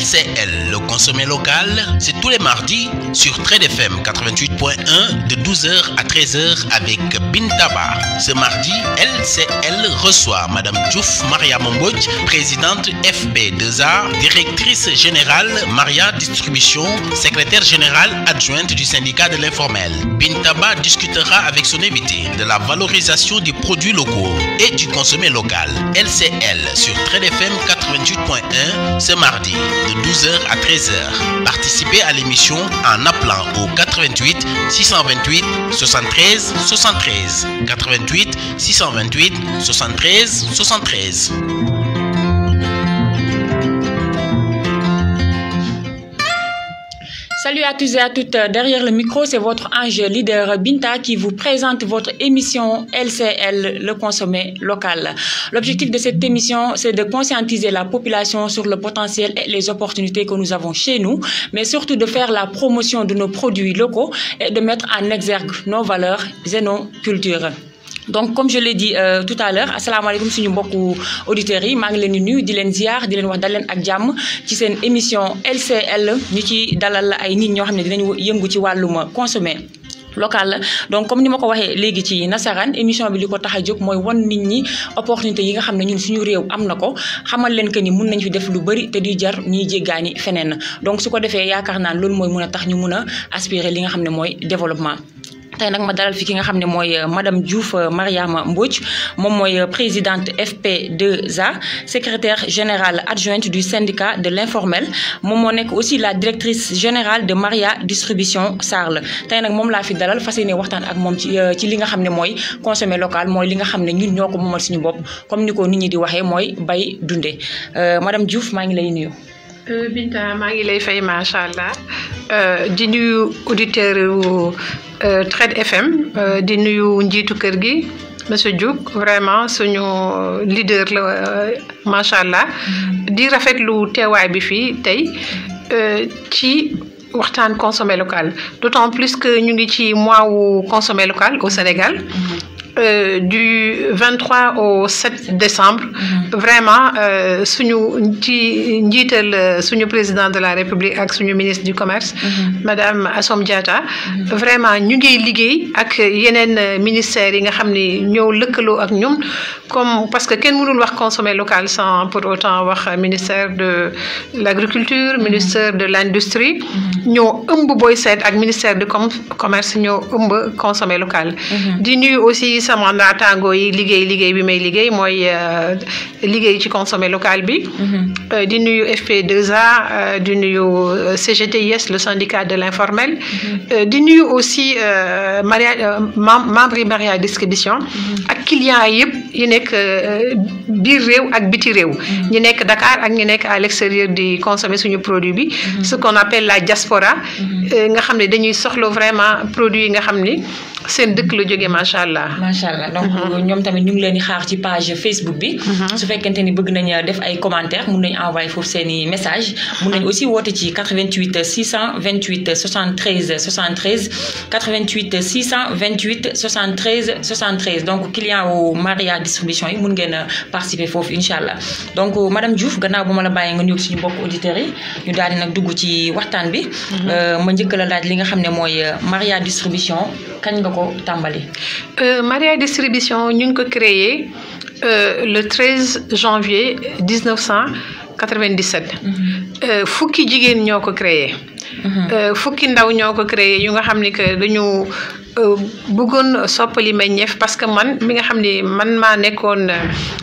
LCL, le consommé local, c'est tous les mardis sur Trade FM 88.1 de 12h à 13h avec Bintaba. Ce mardi, LCL reçoit Madame Diouf Maria Mbodj, présidente FP2A, directrice générale Maria Distribution, secrétaire générale adjointe du syndicat de l'informel. Bintaba discutera avec son invité de la valorisation des produits locaux et du consommé local. LCL sur Trade FM 88.1 ce mardi de 12h à 13h. Participez à l'émission en appelant au 88 628 73 73 88 628 73 73. Salut à tous et à toutes. Derrière le micro, c'est votre ange leader Binta qui vous présente votre émission LCL, le consommé local. L'objectif de cette émission, c'est de conscientiser la population sur le potentiel et les opportunités que nous avons chez nous, mais surtout de faire la promotion de nos produits locaux et de mettre en exergue nos valeurs et nos cultures. Donc comme je l'ai dit tout à l'heure, asalaamaaleykum suñu mbokku auditeurs yi maa ngi leen di nuyu di leen ziar di leen wax dal leen ak jàmm ci seen émission LCL ñu ci dalal ay nit ñoo xam ne dinañ yëngu ci wàllum consommé local. Donc comme ni ma ko waxee léegi ci nasaraan émission bi li ko tax a jóg mooy wan nit ñi opportunité yi nga xam ne ñun suñu réew am na ko xamal leen que ni mun nañ fi def lu bëri te di jar ñiy jéggaani feneen donc su ko defee yaakaar naa loolu mooy mun a tax ñu mun a aspirer li nga xam ne mooy développement. tey nag ma dalal fi ki nga xam ne mooy madame Diouf Mariama Mbodj moom mooy présidente FP2A, secrétaire générale adjointe du syndicat de l'informel moom moo nekk aussi la directrice générale de Maria Distribution Sarl. Tey nag moom laa fi dalal fas yéene waxtaan ak moom ci li nga xam ne mooy consommé local mooy li nga xam ne ñun ñoo ko moomal suñu bopp comme ni ko nit ñi di waxee mooy bay dunde. Madame Diouf maa ngi lay nuyu. Binta maa ngi lay fay macha allah di nuyu auditeur Trade FM di nuyu njiitu kër gi monsieur Diouk vraiment suñu leader la macha allah di rafetlu teewaay bi fii tey ci waxtaan consommé local d'autant plus que ñu ngi ci mois wu consommé local au Sénégal. Du 23 au 7 décembre, vraiment, suñu njiital suñu président de la République ak suñu ministre du commerce, madame Assom Diatta, vraiment ñu ngi liggéey ak yeneen ministères yi nga xam ne ñoo lëkkaloo ak ñun comme parce que kenn mënul wax consommer local sans pour autant wax ministère de l'agriculture, ministère de l'industrie, ñoo ëmb booy seet ak ministère du commerce ñoo ëmb consommer local. Di nuyu aussi sama naataango yi liggéey bi may liggéey mooy liggéey ci consommé local bi di nuyu FP2A di nuyu CGTIS le syndicat de l'informel di nuyu aussi membre yi Maria Distribution ak clients yëpp yi nekk biir réew ak biti réew ñi nekk Dakar ak ñi nekk à l'extérieur di consommer suñu produit bi ce qu'on appelle la diaspora nga xam ne dañuy soxla vraiment produit yi nga xam ni seen dëkk la jógee macha allah. macha allah donc ñoom tamit ñu ngi leen di xaar ci page Facebook bi. su fekkente ni bëgg nañ def ay commentaires mun nañ envoyer foofu seen i message mun nañ aussi woote ci 88 628 73 73 88 628 73 73 donc client wu Maria Distribution yi mun ngeen a participer foofu incha allah. donc madame Diouf gannaaw bu ma la bàyyee nga nuyu suñu mbokku auditeurs yi ñu daal di nag dugg ci waxtaan bi. ma njëkk la laaj li nga xam ne mooy Maria Distribution kañ nga ko tàmbali. Maria Distribution ñu ngi ko créé le 13 janvier 1997. fukki jigéen ñoo ko créé. fukki ndaw ñoo ko créé yu nga xam ni que dañu bëggoon soppali meññeef parce que man mi nga xam ni man maa nekkoon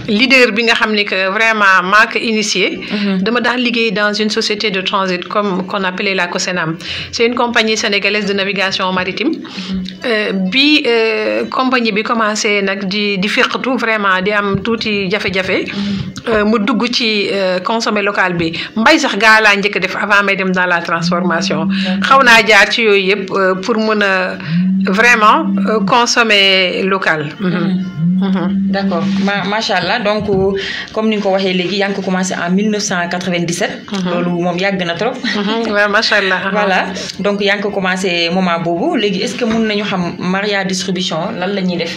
leader bi nga xam ni que vraiment maa ko initié. dama daan liggéey dans une société de transit comme qu'on appelait la COSENAM. C'est une compagnie sénégalaise de navigation maritime. bi compagnie bi commencé nag di firqatu vraiment di am tuuti jafe-jafe. mu dugg ci consommer local bi mbay sax gaa laa njëkk def avant may dem dans la transformation. xaw naa jaar ci yooyu yëpp pour mën a vraiment consommer local. D'accord macha allah donc comme ni nga ko waxee léegi yaa ngi ko commencé en 1997. loolu moom yàgg na trop. waaw macha allah. voilà donc yaa ngi ko commencé moment boobu léegi est-ce que mun nañu xam Maria Distribution lan la ñuy def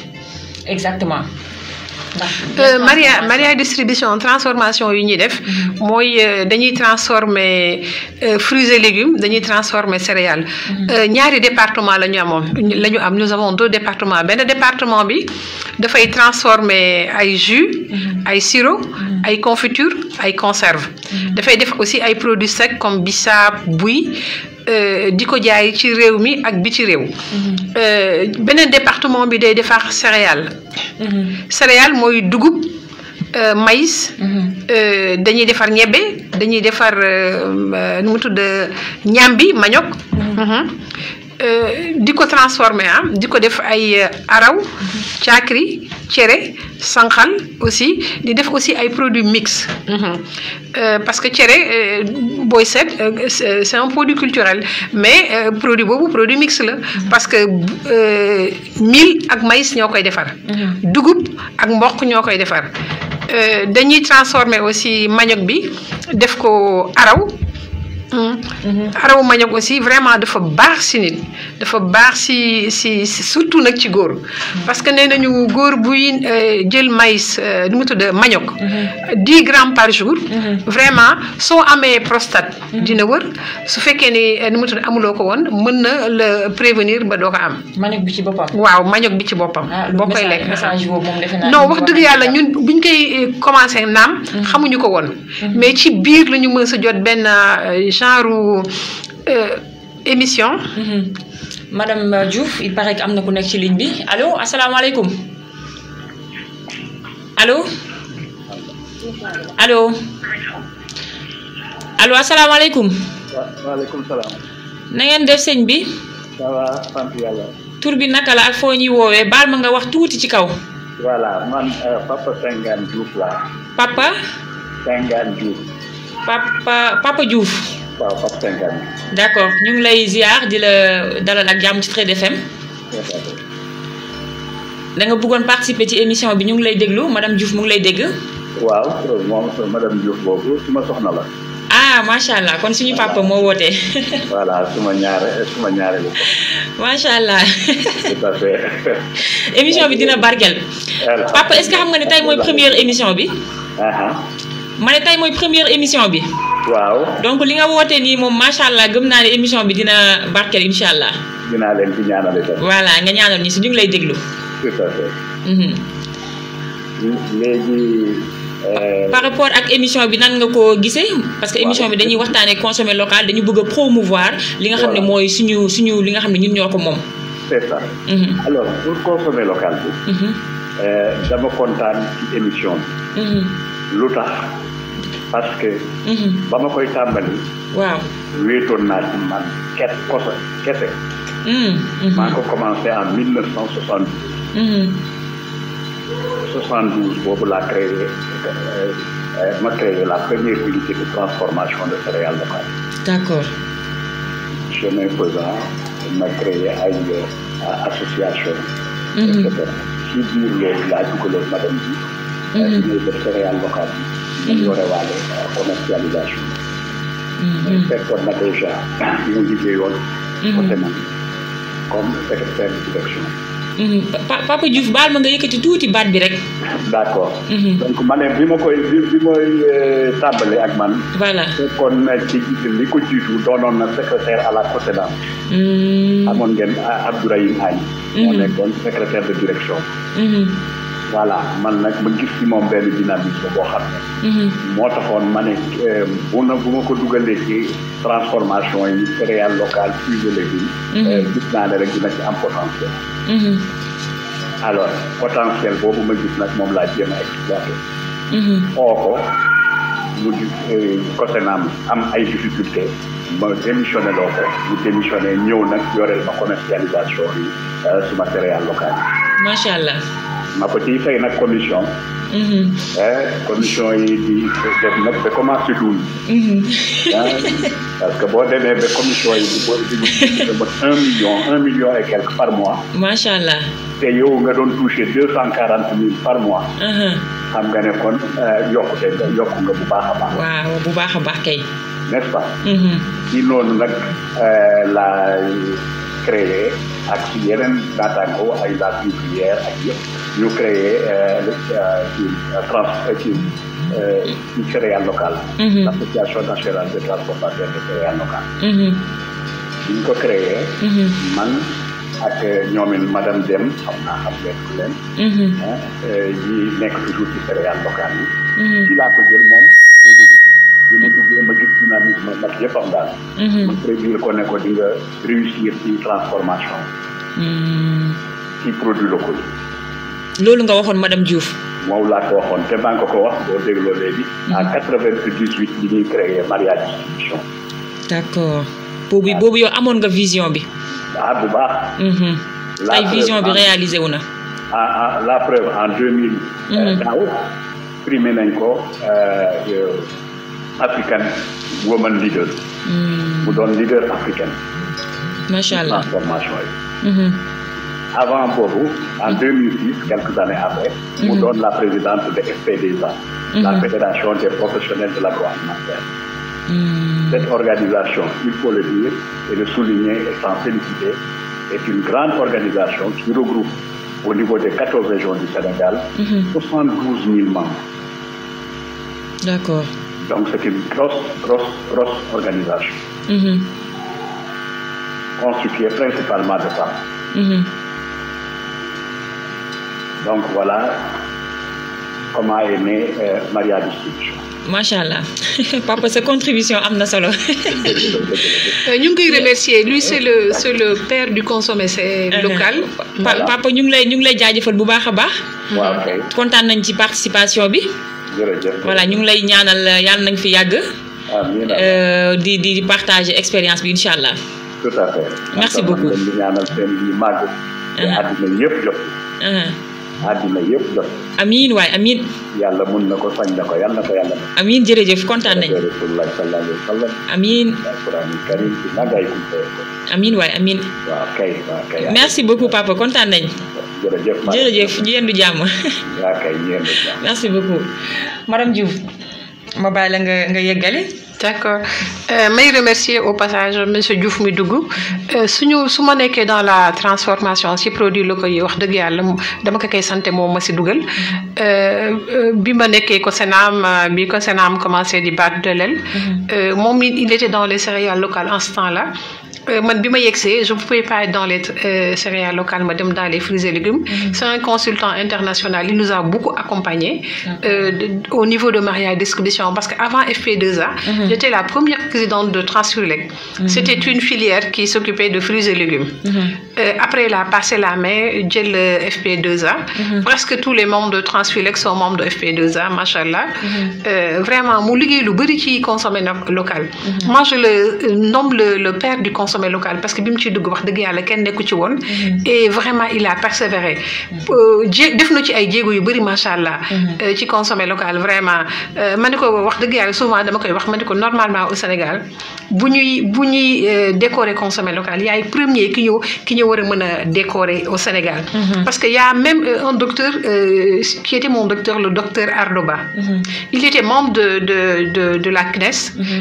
exactement. Maria distribution transformation yu ñuy def mooy dañuy transformer fruits et légumes dañuy transformer céréales ñaari département la ñu am nous avons 2 départements benn département bi dafay transformer ay jus ay sirop ay confiture ay conserve dafay def aussi ay produits secs comme bisaab buy di ko jaay ci réew mi ak bi ci réew beneen département bi day defar céréales céréales mooy dugub maïs dañuy defar ñebbe dañuy defar nu mu tudd ñambi manioc di ko transformer di ko def ay araw caakri cere sànqal aussi di def aussi ay produits mix parce que cere booy seet c'est un produit culturel mais produit boobu produit mix la parce que mil ak maïs ñoo koy defar dugub ak mboq ñoo koy defar dañuy transformer aussi manioc bi def ko araw araw manioc aussi vraiment dafa baax si nit dafa baax si surtout nag ci góor parce que nee nañu góor buy jël maïs nu mu tudd manioc 10 grammes par jour vraiment soo amee prostate dina wër su fekkee ni nu mu tudd amuloo ko woon mën na la prévenir ba doo ko am manioc bi ci boppam waaw manioc bi ci boppam boo koy lekk message boobu moom defe naa non wax dëgg yàlla ñun buñ koy commencé naam xamuñu ko woon mais ci biir la ñu mën sa jot benn genre émission. Madame Diouf il paraît que am na ku nekk ci ligne bi allo asalaamaaleykum allo allo allo asalaamaaleykum. waaleykum salaam. na ngeen def sëñ bi. ça va sant yàlla. tur bi naka la ak foo ñuy woowee baal ma nga wax tuuti ci kaw. voilà man Papa Sengane Diouf laa. Papa. Sengane Diouf. Papa Diouf. waaw Papa Sengane. d'accord ñu ngi lay ziar di la dalal ak jàmm ci Trade FM. da nga bëggoon participer ci émission bi ñu ngi lay déglu madame Diouf mu ngi lay dégg. waaw moom madame Diouf boobu suma soxna la. ah macha allah kon suñu papa moo wootee. voilà suma ñaare la. macha allah. tout à fait. émission bi dina barkel. papa est-ce que xam nga ne tey mooy première émission bi. ma ne tey mooy première émission bi. waaw. donc li nga wootee nii moom macha allah gëm naa ne émission bi dina barkel incha allah. dinaa leen di ñaanal itam. voilà nga ñaanal ñi si ñu ngi lay déglu. tout à fait. léegi. par rapport ak émission bi nan nga ko gisee parce que émission bi dañuy waxtaanee consommer local dañu bëgg a promouvoir li nga xam ne mooy suñu li nga xam ne ñun ñoo ko moom. c'est ça. alors pour consommer local bi. dama kontaan ci émission bi. lu tax parce que. ba ma koy tàmbali. waaw wéetoon naa ci man kese. maa ko commencé en 1972. 72 boobu laa créé la première unité de transformation de céréales locales. D'accord. Chemin faisant ma créé ay association. et cetera ci biir loolu laa dugaloon madame bi. ñuy def céréales locales bi. ñu yore waale commercialisation. fekkoon na déjà ñu liggéeyoon. côté man comme secrétaire de direction. Papa Diouf baal ma nga yëkkati tuuti baat bi rek. d'accord. donc ma ne bi mooy tàmbali ak man. voilà kon ci li ko jiitu doonoon na secrétaire à la COSEDAM. amoon ngeen Abdourahim Agne. moo nekkoon secrétaire de direction. voilà man nag ma gis ci moom benn dynamisme boo xam ne. moo taxoon ma ne bu ma ko dugalee ci transformation yi céréales locales fruits et légumes. gis naa ne rek dina ci am potentiel. alors potentiel boobu ma gis nag moom laa jéem a exploité. ko mu COSENAM am ay difficultés ma démissionné loo ko mu démissionné ñëw nag yoreel ma commercialisation yi suma céréales locales yi. macha allah. ma ko ciy fay nag commission. commission yi di def nag ba commencé dund. parce que boo demee ba commission yi di ba 1 million et quelque par mois. macha allah. te yow nga doon touché 240 000 par mois. xam nga ne kon yokku nga bu baax a baax. waaw bu baax a baax kay. n'est-ce pas. ci noonu nag la créé ak ci yeneen naataango ay la cuivrière ak yëpp. ñu créé céréales locales. L'association nationale de transformateurs de céréales locales. bi ñu ko créé. man ak ñoomin madame Dem xam ngeen yi nekk toujours ci céréales locales yi. ci laa ko jël moom mu dugg. bi ma duggee ma gis dynamisme mag yëpp am daal. ma prédire ko ne ko di nga réussir ci transformation. ci produits locaux yi. loolu nga waxoon madame Diouf. moom laa ko waxoon te maa ngi ko wax boo dégloo léegi. en 98 bi ñuy créé Maria Distribution. d'accord boobu yow amoon nga vision bi. bu baax. ay vision bi réalisé wu na. la preuve en 2000. daaw primé nañ ko African Woman Leader. mu doon leader africaine. macha allah transformation yi. avant boobu en 2006 quelques années après. mu doon la présidente de FPDSA. la fédération des professionnels de l'agroalimentaire. Cette organisation, il faut le dire et le souligner et s'en féliciter, est une grande organisation qui regroupe au niveau des 14 régions du Sénégal 72 000 membres. D'accord. Donc c'est une grosse organisation. Constituée principalement de femmes. Donc voilà comment est née Maria Distribution. Machallah. Papa, sa contribution amna solo. Ñu ngi remercier lui c'est le père du consommé local. Papa ñu ngi lay jaajëfal bu baaxa baax. Waaw kay. Kontaan nañ ci participation bi. Jërëjëf. Voilà, ñu ngi lay ñaanal yalla nañ fi yàgg. Amiin. di partager expérience bi inshallah. Tout à fait. Merci beaucoup. Ñu ñaanal seen li màgg. Àddina yëpp jot. àddina yëpp jot. amiin waay amiin. yàlla mun na ko sañ na ko yàlla na ko yàlla. amiin jërëjëf kontaan nañ. Rasulullah sallallahu alayhi wa sallam. amiin. alquranul karim ci nagay ku amiin waay amiin. waaw kay. merci beaucoup papa kontaan nañ. jërëjëf ñu yendu jàmm. waaw kay ñu yendu jàmm. merci beaucoup madame Diouf ma bàyyi la nga yeggale. D'accord. May remercier au passage monsieur Diouf mi dugg su ma nekkee dans la transformation ci produits locaux yi wax dëgg yàlla dama ko koy santé moom ma si dugal bi ma nekkee ko Senam commencé di battre de l'aile moom il était dans les céréales locales en ce temps-là. Man bi ma yegsee je ne pouvais pas être dans les céréales locales ma dem dans les fruits et légumes. C'est un consultant international, il nous a beaucoup accompagnés au niveau de Maria Distribution parce qu'avant FP2A j'étais la première présidente de Transfulec. C'était une filière qui s'occupait de fruits et légumes. Après elle a passé la main jël FP2A. Presque tous les membres de Transfulec sont membres de FP2A, machallah. Vraiment mu liggéey lu bari ci consommé local. Moi je le nomme le père du consommé local parce que bi mu ci dugg wax dëgg yàlla kenn nekku ci woon et vraiment il a persévéré def na ci ay jéego yu bëri macha allah ci consommé local vraiment ma ne ko wax dëgg yàlla souvent dama koy wax ma ne ko normalement au Sénégal bu ñuy décorer consommé local yaay premier ki ñu war a mën a décorer au Sénégal parce que y a même un docteur qui était mon docteur le docteur Ardoba il était membre de la CNES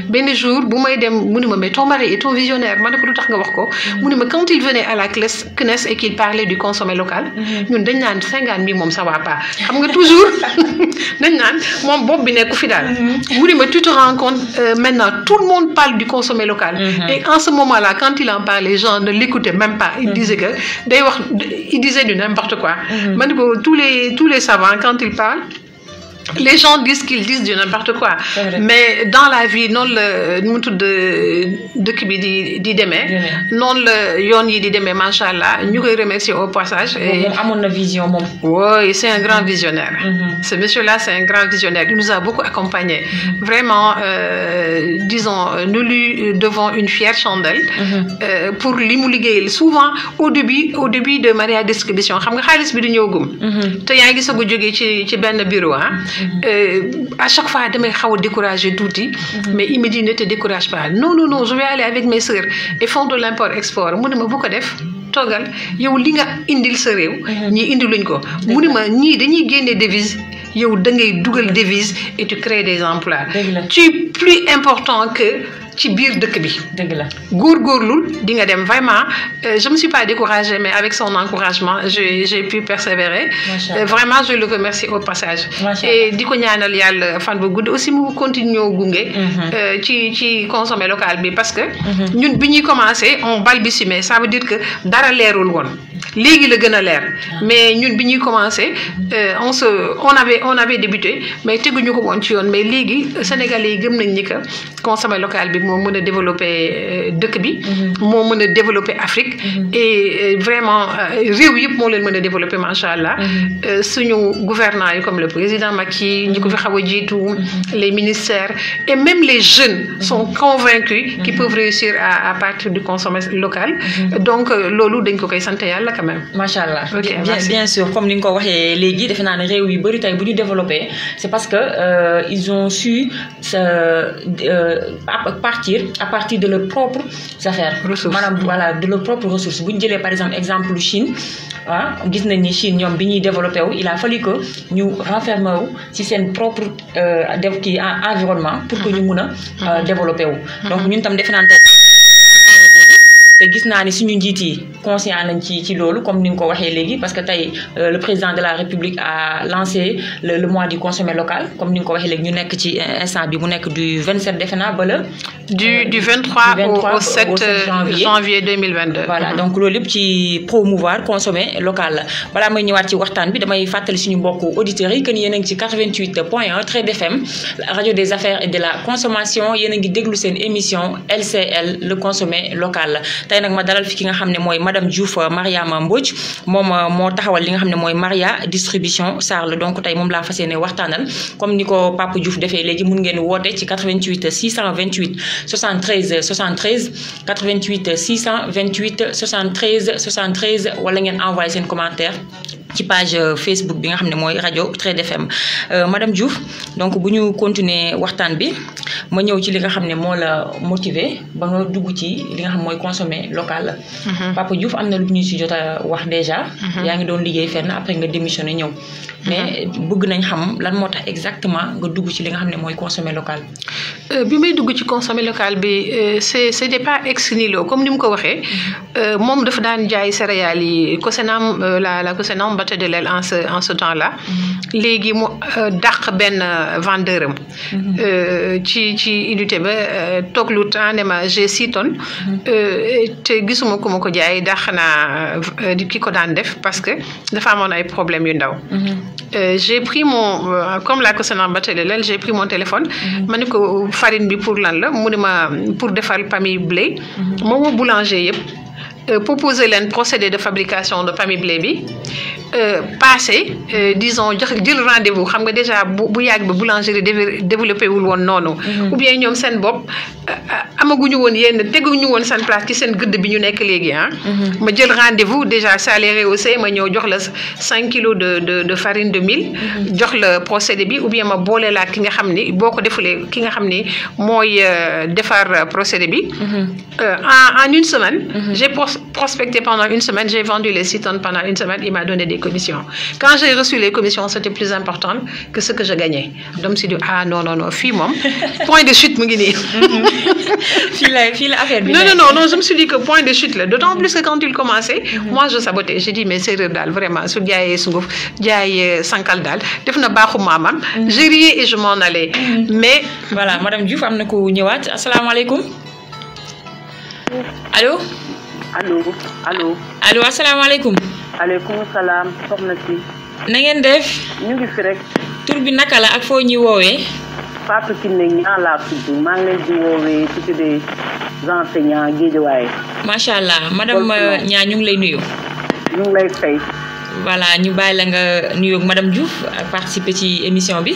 benn jour bu may dem mu ni ma mais ton mari est un visionnaire ma ne ko lu tax nga wax ko mu ni ma quand il venait à la CNES et qu'il parlait du consommé local ñun dañ naan 50 000 moom ça va pas xam nga toujours dañ naan moom bopp bi nekku fi daal mu ni ma tu te rends compte maintenant tout le monde parle du consommé local et en ce moment-là quand il en parlait les gens ne l'écoutaient même pas il disait que il disait du n'importe quoi ma ne ko tous les savants quand ils parlent les gens disent qu'ils disent du n'importe quoi mais dans la vie non le nu mu tudd dëkk bi di demee noonu la yoon yi di demee macha allah ñu koy remercier au passage. moom amoon na vision moom. oui c'est un grand visionnaire. Ce monsieur-là c'est un grand visionnaire il nous a beaucoup accompagnés. Vraiment disons nous lui devons une fière chandelle. Pour li mu liggéeyal souvent au début de Maria Distribution xam nga xaalis bi di ñëwagum. te yaa ngi soog a jógee ci benn bureau à chaque fois damay xaw a décourager tuuti mais il me dit ne te décourage pas non je vais aller avec mes sœurs et font de l'import-export mu ne ma bu ko def toogal yow li nga indil sa réew ñii indiluñ ko mu ne ma ñii dañuy génne devise yow da ngay dugal devise et tu crées des emplois tu es plus important que ci biir dëkk bi. dëgg la góorgóorlul di nga dem vraiment je me suis pas découragée mais avec son encouragement j'ai pu persévérer. Vraiment je le remercie au passage. Et di ko ñaanal yàlla fan bu gudd aussi mu continuer gunge. ci consommer local bi parce que. ñun bi ñuy commencé on balbutiait ça veut dire que dara leerul woon. léegi la gën a leer mais ñun bi ñuy commencé on avait débuté mais teguñu ko woon ci yoon mais léegi Sénégalais yi gëm nañ ni que consommer local bi moo mën a développer dëkk bi. moo mën a développer Afrique. et vraiment réew yëpp moo leen mën a développer macha allah. suñu gouvernants yi comme le président Macky ñi ko fi xaw a jiitu. les ministères et même les jeunes sont convaincus qu'ils peuvent réussir à partir du consommer local. donc loolu dañ ko koy sant yàlla quand même. macha allah bien sûr comme ni nga ko waxee léegi defe naa ne réew yu bëri tey bu ñu développé c'est parce que ils ont su à partir de leurs propres affaires. maanaam voilà de leurs propres ressources bu ñu jëlee par exemple exemple Chine gis nañ ni Chine ñoom bi ñuy développé wu il a fallu que ñu renfermer wu ci seen propre environnement pour que ñu mun a développé wu. donc ñun tam defe naa te gis naa ni suñu njiit yi conscient nañ ci loolu comme ni nga ko waxee léegi parce que tey le président de la République a lancé le mois du consommer local comme ni nga ko waxee léegi ñu nekk ci instant bi mu nekk du 27 defe naa ba la du 23 au 7 janvier 2022. voilà donc loolu lépp ci promouvoir consommer local la balaa may ñëwaat ci waxtaan bi damay fàttali suñu mbokku auditeurs yi que ni yéen a ngi ci 88.1 Trade FM radio des affaires et de la consommation yéen a ngi déglu seen émission LCL le consommer local. tey nag ma dalal fi ki nga xam ne mooy madame Diouf Mariama Mbodj moom moo taxawal li nga xam ne mooy Maria distribution Sarl donc tey moom laa fas yéene waxtaanal comme ni ko Papa Diouf defee léegi mun ngeen woote ci 88 628 73 73 88 628 73 73 wala ngeen envoyé seen commentaire ci page Facebook bi nga xam ne mooy rajo Trade FM madame Diouf donc bu ñu continuer waxtaan bi ma ñëw ci li nga xam ne moo la motiver ba nga dugg ci li nga xam mooy consommer local. Papa Diouf am na lu ñu si jot a wax déjà. yaa ngi doon liggéey fenn après nga démissionné ñëw. mais bëgg nañ xam lan moo tax exactement nga dugg ci li nga xam ne mooy consommer local. bi may dugg ci consommer local bi c'était pas ex nihilo comme ni mu ko waxee. moom dafa daan jaay céréales yi Cosenam la Cosenam battait de l'aile en ce temps-là. léegi mu dàq benn vendeur am. ci unité ba toog lu temps ne ma j'ai 6 tonnes. te gisuma ku ma ko jaay dàq naa ki ko daan def parce que dafa amoon ay problèmes yu ndaw. J'ai pris comme la Cosenam battait de l'aile j'ai pris mon téléphone. ma ne ko farine bi pour lan la mu ne ma pour defar pain blé. moom boulanger yëpp. proposer leen procédé de fabrication de pain blé bi passé disons jël rendez-vous xam nga déjà bu yàgg ba boulangerie développé wul woon noonu. ou bien ñoom seen bopp amaguñu woon teguñu woon seen place ci seen gëdd bi ñu nekk léegi ma jël rendez-vous déjà ça allait rehausser ma ñëw jox la 5 kilos de farine de mil. jox la procédé bi ou bien ma boole la ki nga xam ni boo ko defulee ki nga xam ni mooy defar procédé bi. en une semaine. j'ai prospecté pendant une semaine, j'ai vendu les 6 tonnes pendant une semaine, il m'a donné des commissions. Quand j'ai reçu les commissions, c'était plus important que ce que je gagnais. Donc je me suis dit, non, fille, moi, point de chute, mon guiné. Non, je me suis dit que point de chute, là. D'autant plus que quand il commençait, moi je sabotais. J'ai dit, mais c'est dal, vraiment, ce diaye sungouf, diaye sankal dal, defna baxu mamam. J'ai rié et je m'en allais. Mais. Voilà, madame Diouf, amna ko ñëwaat. Assalamu alaikum. Allô? allo asalaamaaleykum. aleykum salaam soxna si. na ngeen def. ñu ngi fi rek. tur bi naka la ak foo ñuy woowee. Fatou Kiné Niang laa tudd maa ngi leen di woowee ci des enseignants Guédiawaye. macha allah madame Niang ñu ngi lay nuyu. ñu ngi lay fay. voilà ñu bàyyi la nga nuyoog madame Diouf ak participer ci émission bi.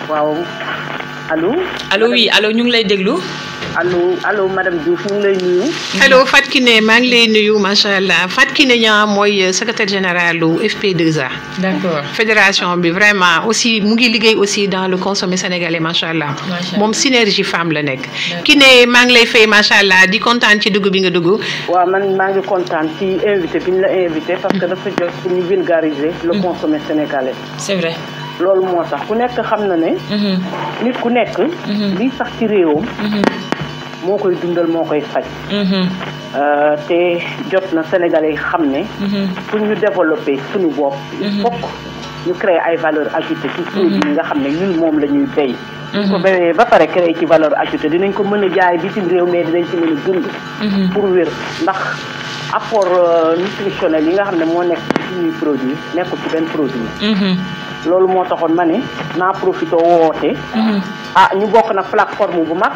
waaw allo oui allo ñu ngi lay déglu. allo madame Diouf ñu ngi lay nuyu. allo Fatou Kiné maa ngi lay nuyu macha allah Fatou Kiné Niang mooy secrétaire général du FP2A. d'accord fédération bi vraiment aussi mu ngi liggéey aussi dans le consommé sénégalais macha allah. moom synergie femme la nekk. Kiné maa ngi lay fay macha allah di kontaan ci dugg bi nga dugg. waaw man maa ngi kontaan ci invité bi ñu la invité parce que dafa jot pour ñu vulgariser le consommé sénégalais. c'est vrai. loolu moo tax ku nekk xam na ne. nit ku nekk. liy sax ci réewam. moo koy dundal moo koy faj. te jot na Sénégalais yi xam ne. pour ñu développer suñu bopp. il faut ñu créer ay valeur ajoutée ci produit yi nga xam ne ñun moom la ñuy béy. ko béyee ba pare créer ci valeur ajoutée dinañ ko mën a jaay bitim réew mais dinañ ci mën a dund. pour wér ndax apport nutritionnel yi nga xam ne moo nekk ci suñuy produit nekkul ci benn produit. loolu moo taxoon ma ne naa profité woote. ñu bokk nag plateforme bu mag.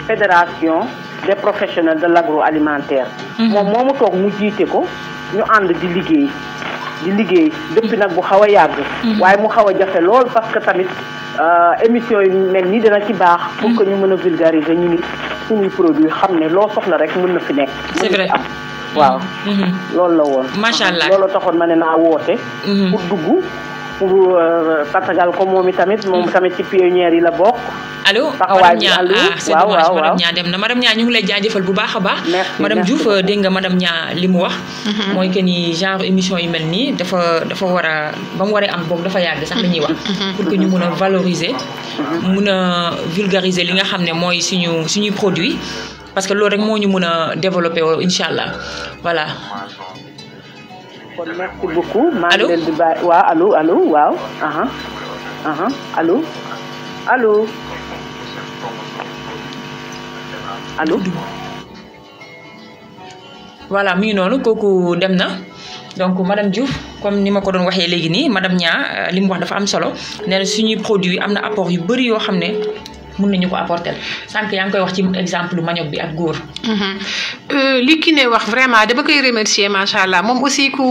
fédération des professionnels de l'agroalimentaire. moom moomu toog mu jiite ko ñu ànd di liggéey depuis nag bu xaw a yàgg. waaye mu xaw a jafe lool parce que tamit émission yi mel nii dina ci baax. pour que ñu mën a vulgariser ñu ni suñuy produit xam ne loo soxla rek mën na fi nekk. c'est vrai am waaw. loolu la woon. macha allah loolu taxoon ma ne naa woote. pour dugg. pour tatagal ko moom tamit ci pionnière yi la bokk. allo madame Nia c'est dommage madame Nia dem na madame Nia ñu ngi lay jaajëfal bu baax a baax. madame Diouf dégg nga madame Nia li mu wax. mooy que ni genre émission yu mel nii dafa war a ba mu waree am boog dafa yàgg sax la ñuy wax. pour que ñu mun a valoriser. mun a vulgariser li nga xam ne mooy suñuy produit parce que loolu rek moo ñu mun a développer incha allah voilà. kon merci beaucoup. maa ngi leen di bàyyi waaw allo waaw. allo. voilà mi ngi noonu kooku dem na donc madame Diouf comme ni ma ko doon waxee léegi nii madame Nia li mu wax dafa am solo nee na suñuy produit am na apport yu bëri yoo xam ne mun nañu ko apporter sànq yaa ngi koy wax ci exemple manioc bi ak góor. li ki ne wax vraiment dama koy remercier macha allah moom aussi ku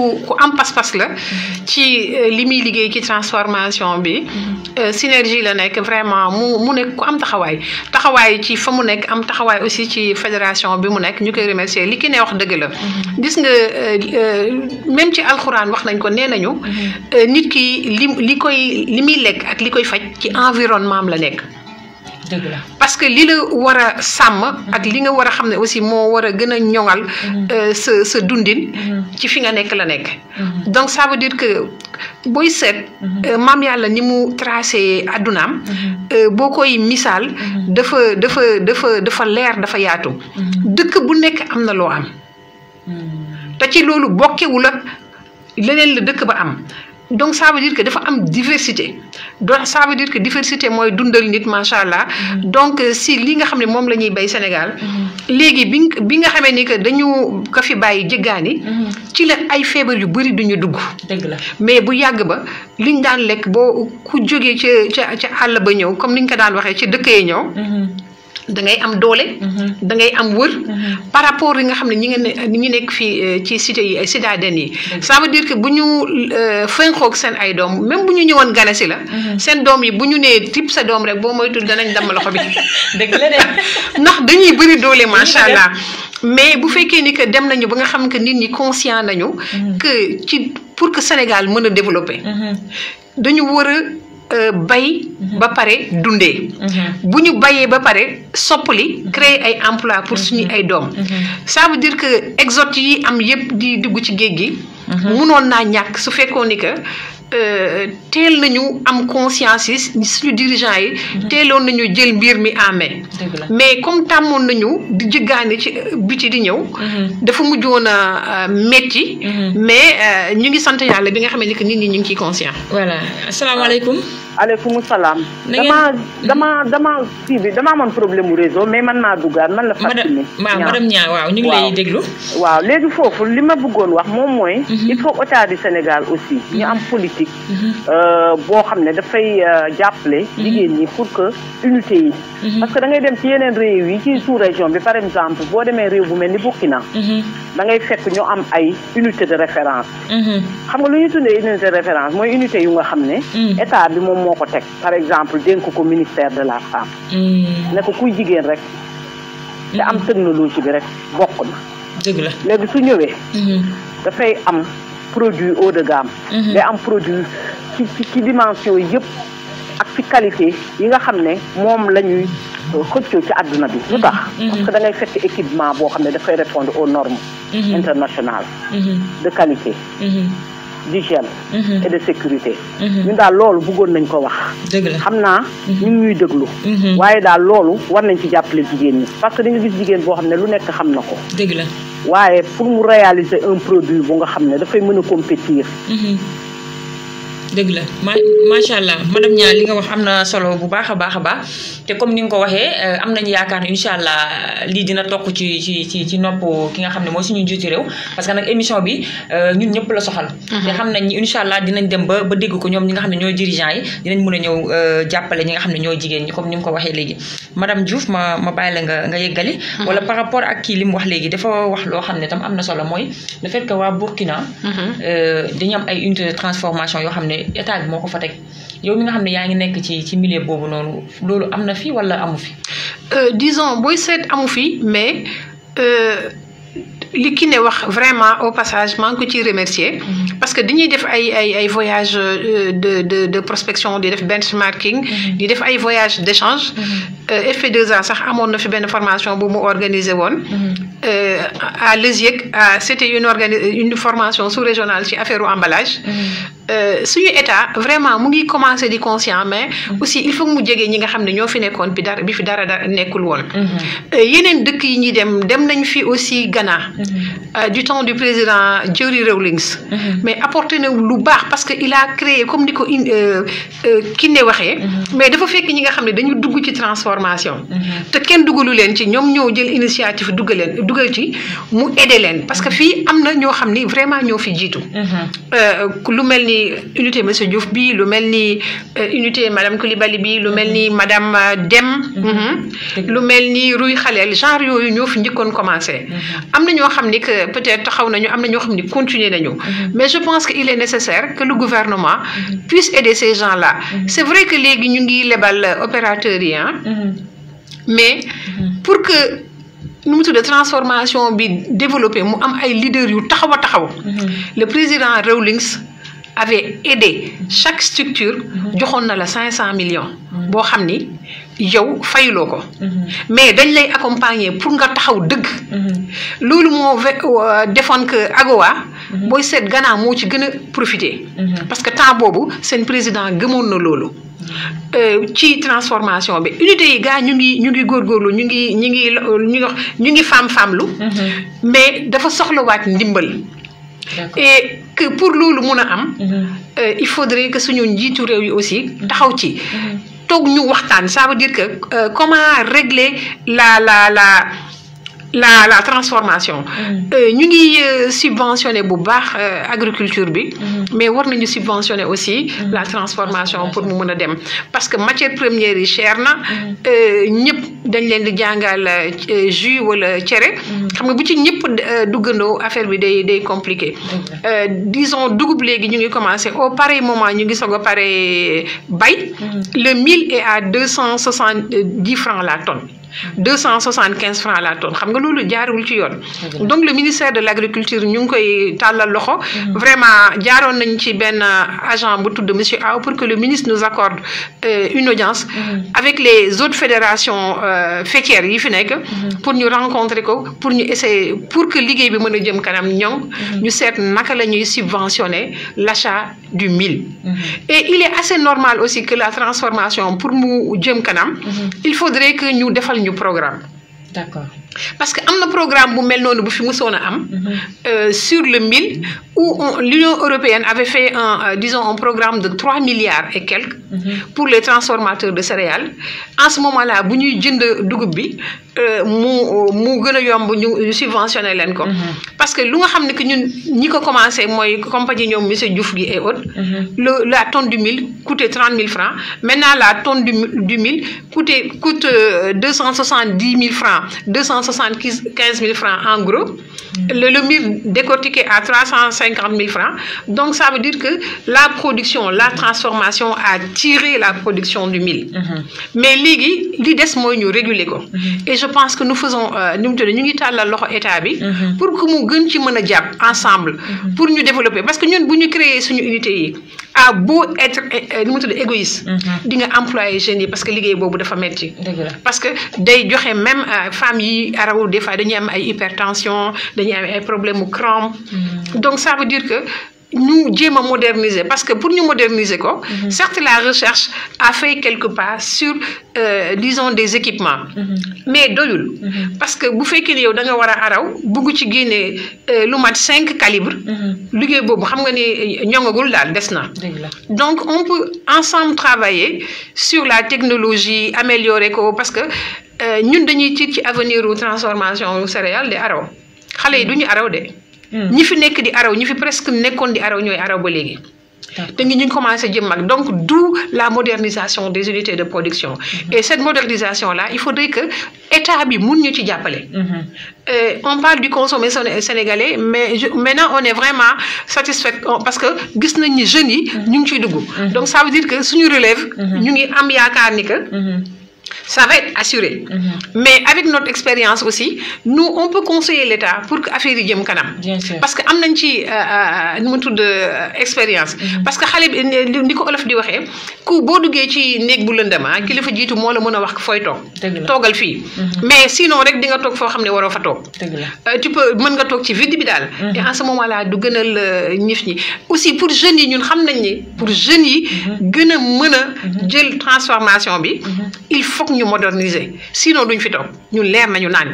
am pas-pas la ci li muy liggéey ci transformation bi. synergie la nekk vraiment mu nekk ku am taxawaay ci fa mu nekk am taxawaay aussi ci fédération bi mu nekk ñu koy remercier li ki ne wax dëgg la. gis nga même ci alxuraan wax nañ ko nee nañu. nit ki li muy lekk ak li koy faj ci environnement am la nekk. parce que li la war a sàmm ak li nga war a xam ne aussi moo war a gën a ñoŋal sa dundin ci fi nga nekk la nekk donc ça veut dire que booy seet maam yàlla ni mu tracé addunaam boo koy misaal dafa leer dafa yaatu dëkk bu nekk am na loo am te ci loolu bokkewul ak leneen la dëkk ba am donc ça veut dire que dafa am diversité donc ça veut dire que diversité mooy dundal nit macha allah donc si li nga xam ne moom la ñuy bay Sénégal léegi bi nga xamee ni que dañu ko fi bàyyi jéggaani ci la ay feebar yu bëri duñu dugg dëgg la mais bu yàgg ba liñ daan lekk boo ku jógee ca àll ba ñëw comme niñ ko daan waxee ci dëkk yi ñëw da ngay am doole da ngay am wër par rapport yi nga xam ne ñi nekk fii ci cité yi citadines yi ça veut dire que bu ñu fënkoog seen ay doom même bu ñu ñëwoon gane si la seen doom yi bu ñu nee tip sa doom rek boo moytul danañ damm loxo bi dëgg la de ndax dañuy bëri doole macha allah mais bu fekkee ni que dem nañu ba nga xam que nit ñi conscient nañu que pour que Sénégal mën a développer dañu war a bay ba pare dundee bu ñu bayee ba pare soppali créer ay emploi pour suñu ay doom ça veut dire que exode yi am yëpp di dugg ci géej gi mënoon naa ñàkk su fekkoon ni que teel nañu am conscience yi suñu dirigeants yi teeloon nañu jël mbir mi en main mais comme tàmmoon nañu di jëggaani ci biti di ñëw dafa mujjoon a metti mais ñu ngi sant yàlla bi nga xam ne que nit ñi ñu ngi ciy conscient. voilà asalaamaaleykum. aleykum salaam. dama kii bi dama amoon problème mu réseau mais man naa duggaat man la. Fatou madame Nia waaw ñu ngi lay déglu. waaw léegi foofu li ma bëggoon wax moom mooy. il faut état du Sénégal aussi ñu am politique. boo xam ne dafay jàppale. jigéen ñi pour que unité yi. parce que da ngay dem ci yeneen réew yi ci sous région bi par exemple boo demee réew bu mel ni Burkina. da ngay fekk ñu am ay unité de référence. xam nga lu ñu tuddee unité de référence mooy unité yu nga xam ne. état bi moom moo ko teg par exemple dénk ko ministère de la femme. ne ko kuy jigéen rek. te am technologie bi rek bokk na. dëgg la léegi su ñëwee. dafay am produit haut de gamme. day am produit ci dimension yëpp ak ci qualité yi nga xam ne moom la ñuy xëccoo ci àdduna bi. lu tax parce que da ngay fekk équipement boo xam ne dafay répondre aux normes internationales de qualité. d'hygiène et de sécurité ñun daal loolu bëggoon nañ ko wax xam naa ñu ngi ñuy déglu waaye daal loolu war nañ ci jàppale jigéen ñi parce que dañu gis jigéen boo xam ne lu nekk xam na ko dëgg la waaye pour mu réaliser un produit bu nga xam ne dafay mën a compétir dëgg la macha allah madame Niang li nga wax am na solo bu baax a baax te comme ni nga ko waxee am nañu yaakaar ne incha allah lii dina tokk ci nopp ki nga xam ne mooy suñu njiitu réew parce que nag émission bi ñun ñëpp la soxal te xam nañ ni incha allah dinañ dem ba dégg ko ñoom ñi nga xam ne ñooy dirigeants yi dinañ mën a ñëw jàppale ñi nga xam ne ñooy jigéen ñi comme ni nga ko waxee léegi madame Diouf ma bàyyi la nga yeggali wala par rapport ak kii li mu wax léegi dafa wax loo xam ne tam am na solo mooy le fait que waa Burkina dañu am ay unité de transformation yoo xam ne état bi moo ko fa teg yow mi nga xam ne yaa ngi nekk ci milieu boobu noonu loolu am na fi wala amu fi. disons booy seet amu fi mais li ki ne wax vraiment au passage maa ngi ko ciy remercier parce que dañuy def ay voyage de prospection di def benchmarking di def ay voyage d'échange FP2A sax amoon na fi benn formation bu mu organisé woon à l'ESIEC c'était une formation sous-régionale ci affaire emballage suñu état vraiment mu ngi commencé di conscient mais aussi il faut mu jege ñi nga xam ne ñoo fi nekkoon bi fi dara nekkul woon yeneen dëkk yi ñuy dem nañ fi aussi Ghana du temps du président Jerry Rawlings mais apporté na lu baax parce que il a créé comme ni ko ki ne waxee mais dafa fekk ñi nga xam ne dañu dugg ci transformation te kenn dugalu leen ci ñoom ñoo jël initiative dugal ci mu aider leen parce que fii am na ñoo xam ni vraiment ñoo fi jiitu lu mel ni unité monsieur Diouf bi lu mel ni unité madame Coulibaly bi lu mel ni madame Dem lu mel ni Ruy Khalel genre yooyu ñoo fi njëkkoon commencé am na ñoo xam ni que peut-être taxaw nañu am na ñoo xam ni continuer nañu mais je pense que il est nécessaire que le gouvernement puisse aider ces gens-là c'est vrai que léegi ñu ngi lebal opérateurs yi mais pour que nu mu tudd transformation bi développé mu am ay leaders yu taxaw le président Rawlings avait aidé chaque structure joxoon na la 500 millions boo xam ni yow fayuloo ko mais dañ lay accompagner pour nga taxaw dëgg loolu moo defoon que AGOA booy seet Ghana moo ci gën a profiter parce que temps boobu seen président gëmoon na loolu ci transformation bi unité yi gars ñu ngi góorgóorlu ñu ngi femme lu mais dafa soxlawaat ndimbal et que pour loolu mun a am il faudrait que suñu njiitu réew yi aussi taxaw ci toog ñu waxtaan ça veut dire que comment régler la transformation ñu ngi subventionner bu baax agriculture bi mais war nañu subventionner aussi la transformation pour mu mën a dem parce que matière première yi cher na ñëpp dañ leen di jàngal jus wala cere xam nga bu ci ñëpp duggandoo affaire bi day compliqué disons dugub léegi ñu ngi commencé au pareil moment ñu ngi soog a pare bay le mil est à 270 francs la tonne 275 francs la tonne xam nga loolu jaarul ci yoon donc le ministère de l'agriculture ñu ngi koy tàllal loxo vraiment jaaroon nañ ci benn agent bu tudd monsieur Aw pour que le ministre nous accorde une audience avec les autres fédérations faîtières yi fi nekk pour ñu rencontrer ko pour ñu essayer pour que liggéey bi mën a jëm kanam ñoŋ ñu seet naka la ñuy subventionner l'achat du mil et il est assez normal aussi que la transformation pour mu jëm kanam il faudrait que ñu defal ñu programme. D'accord. Parce que am na programme bu mel noonu bu fi musoon a am sur le mil où l'Union européenne avait fait un programme de 3 milliards et quelques pour les transformateurs de céréales. En ce moment-là bu ñuy jënd dugub bi mu gën a yomb ñu subventionner leen ko parce que lu nga xam ne que ñun ñi ko commencé mooy compagnie ñoom monsieur Diouf gi et autres la tonne du mil coûtait 30 000 francs maintenant la tonne du mil coûte 270 000 francs 275 000 francs en gros le mil décortiqué à 350 000 francs donc ça veut dire que la production la transformation a tiré la production du mil mais léegi li des mooy ñu réguler ko et je pense que nous faisons ñu ngi tàllal loxo état bi pour que mu gën ci mën a jàpp ensemble pour ñu développer parce que ñun bu ñu créer suñu unité yi à beau être nu mu tudd égoïste di nga employer jeunes yi parce que liggéey boobu dafa metti parce que day joxe même femmes yi araw des fois dañuy am ay hypertension dañuy am ay problème mu crampe donc ça veut dire que ñu jéem a moderniser parce que pour ñu moderniser ko certes la recherche a fait quelque part sur disons des équipements mais doyul parce que bu fekkee ne yow da nga war a araw bugg ci génne lu mat 5 calibres liggéey boobu xam nga ni ñongagul daal des na donc on peut ensemble travailler sur la technologie améliorer ko parce que ñun dañuy tiit ci avenir u transformation céréales de araw xale yi duñu araw de ñi fi nekk di araw ñi fi presque nekkoon di araw ñooy araw ba léegi te ñu commencé jëm mag donc d'où la modernisation des unités de production et cette modernisation là il faudrait que état bi mun ñu ci jàppale on parle du consommé sénégalais mais maintenant on est vraiment satisfait parce que gis nañ ni jeunes yi ñu ngi ciy dugg donc ça veut dire que suñu relève ñu ngi am yaakaar ni que ça va être assuré. Mais avec notre expérience aussi, nous, on peut conseiller l'État pour que affaire yi jëm kanam. Parce que am nañ ci nu mu tudd expérience. Parce que xale bi ni ko olof di waxee ku boo duggee ci néeg bu lëndëm ki la fa jiitu moo la mën a wax fooy toog. toogal fii. mais sinon rek di nga toog foo xam ne waroo fa toog. tu peux mën nga toog ci vide bi daal. et en ce moment là du gënal ñif ñi aussi pour jeunes yi ñun xam nañ ni pour jeunes yi gën a mën a jël transformation bi il faut que ñu moderniser sinon duñ fi toog ñun leer nañu naan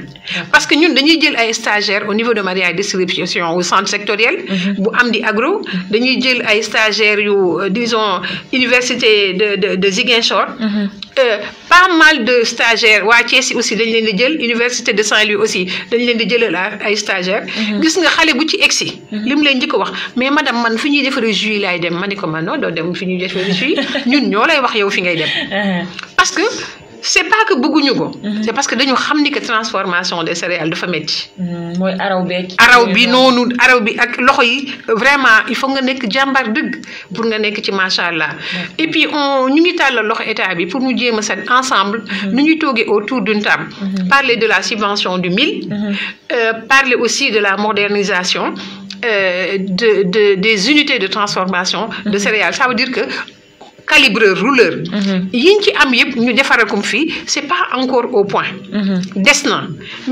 parce que ñun dañuy jël ay stagiaires au niveau de Maria distribution au centre sectoriel bu am di agro dañuy jël ay stagiaires yu disons université de Ziguinchor pas mal de stagiaires waa Thiès aussi dañ leen di jël université de Saint-Louis aussi dañ leen di jëlal ay stagiaires gis nga xale bu ci egsi li mu leen njëkk a wax mais madame man fi ñuy defaree jus laay dem ma ne ko man non doo dem fi ñuy defaree jus ñun ñoo lay wax yow fi ngay dem parce que c'est pas que bëgguñu ko c'est parce que dañu xam ni que transformation des céréales dafa metti mooy araw bi noonu araw bi ak loxo yi vraiment il faut nga nekk jàmbar dëgg pour nga nekk ci macha allah et puis ñu ngi tàllal loxo état bi pour ñu jéem a set ensemble nu ñuy toogee autour d'une table parler de la subvention du mil parler aussi de la modernisation des unités de transformation de céréales ça veut dire que calibreur rouleur yiñ ci am yëpp ñu defaral ko fii c'est pas encore au point des na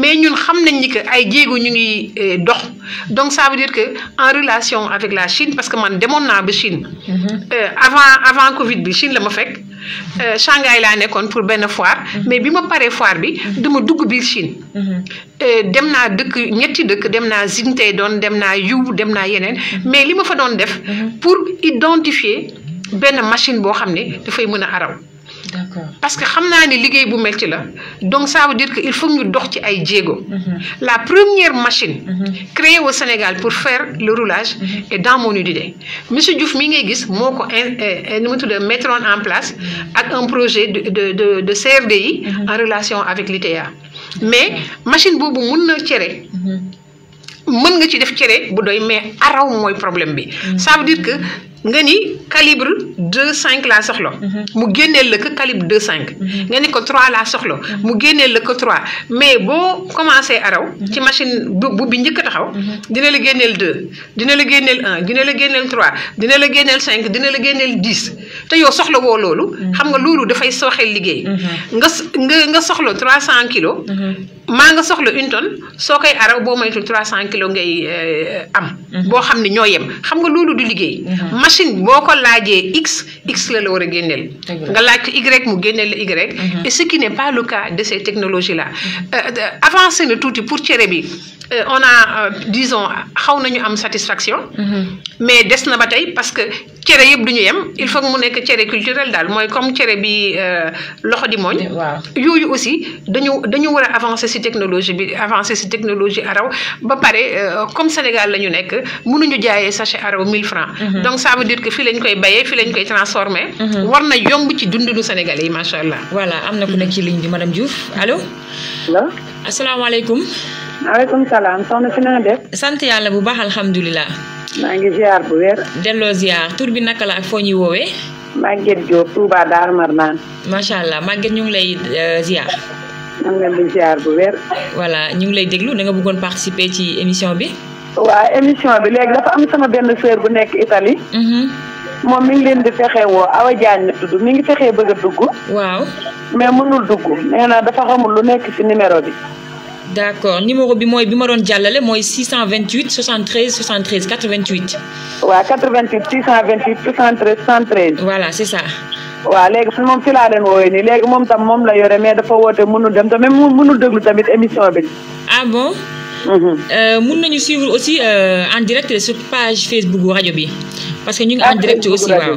mais ñun xam nañ ni que ay jéego ñu ngi dox donc ça veut dire que en relation avec la Chine parce que man demoon naa ba Chine avant Covid bi Chine la ma fekk Shanghai laa nekkoon pour benn foire mais bi ma paree foire bi dama dugg biir Chine dem naa ñetti dëkk dem naa Jingdong dem naa Yu dem naa yeneen mais li ma fa doon def pour identifier benn machine boo xam ne dafay mën a araw parce que xam naa ni liggéey bu metti la donc ça veut dire que il faut ñu dox ci ay jéego la première machine créée au Sénégal pour faire le roulage est dans mon idée monsieur Diouf mi ngay gis moo ko nu mu tudd mettre en place ak un projet de CRDI en relation avec l'ITA mais machine boobu mun na cere mën nga ci def cere bu doy mais araw mooy problème bi ça veut dire que nga ni calibre 2.5 laa soxla mu génneel la que calibre 2.5 nga ni ko 3 laa soxla mu génneel la que 3 mais boo commencé araw ci machine bu bi njëkk a taxaw dina la génneel 2 dina la génneel 1 dina la génneel 3 dina la génneel 5 dina la génneel 10 te yow soxla woo loolu xam nga loolu dafay sooxeel liggéey nga soxla 300 kilos maa nga soxla 1 tonne soo koy araw boo moytul 300 kilos ngay am boo xam ne ñoo yem xam nga loolu du liggéey machine boo ko laajee x la war a génneel nga laaj ko y mu génneel la y et ce qui n'est pas le cas de ces technologies là avancé na tuuti pour cere bi on a disons xaw nañu am satisfaction mais des na ba tey parce que cere yëpp duñu yem il faut que mu nekk cere culturel daal mooy comme cere bi loxo di mooñ yooyu aussi dañu war a avancer ci technologie bi avancer ci technologie araw ba pare comme Sénégal la ñu nekk mënuñu jaayee sachet araw 1000 francs donc ça veut dire que fii lañ koy bayee fii lañ koy transformer war na yomb ci dundinu Sénégalais yi macha allah. voilà am na ku nekk ci ligne bi madame Diouf allo. allo. asalaamaaleykum. maaleykum salaam soxna si na nga def. sant yàlla bu baax alhamdulilah. maa ngi ziar bu wér. delloo ziar tur bi naka la ak foo ñuy woowee. Maguette Diop Touba Darou Marnane. macha allah Maguette ñu ngi lay ziar. maa ngi leen di ziar bu wér. voilà ñu ngi lay déglu da nga bëggoon participer ci émission bi. waaw émission bi léegi dafa am sama benn sœur bu nekk Italie. moom mi ngi leen di fexe woo Awa Diagne la tudd mi ngi fexee bëgg a dugg. waaw. mais mënul dugg nee na dafa xamul lu nekk ci numéro bi. d'accord numéro bi mooy bi ma doon jàllale mooy 628 73 73 88. waaw 88 628 73 73. voilà c'est ça. waaw léegi moom fi laa leen woowee nii léegi moom tam moom la yore mais dafa woote mënul dem tamit mënul déglu tamit émission bi. ah bon. mun nañu suivre aussi en direct sur page Facebook rajo bi parce que ñu ngi en direct aussi waaw.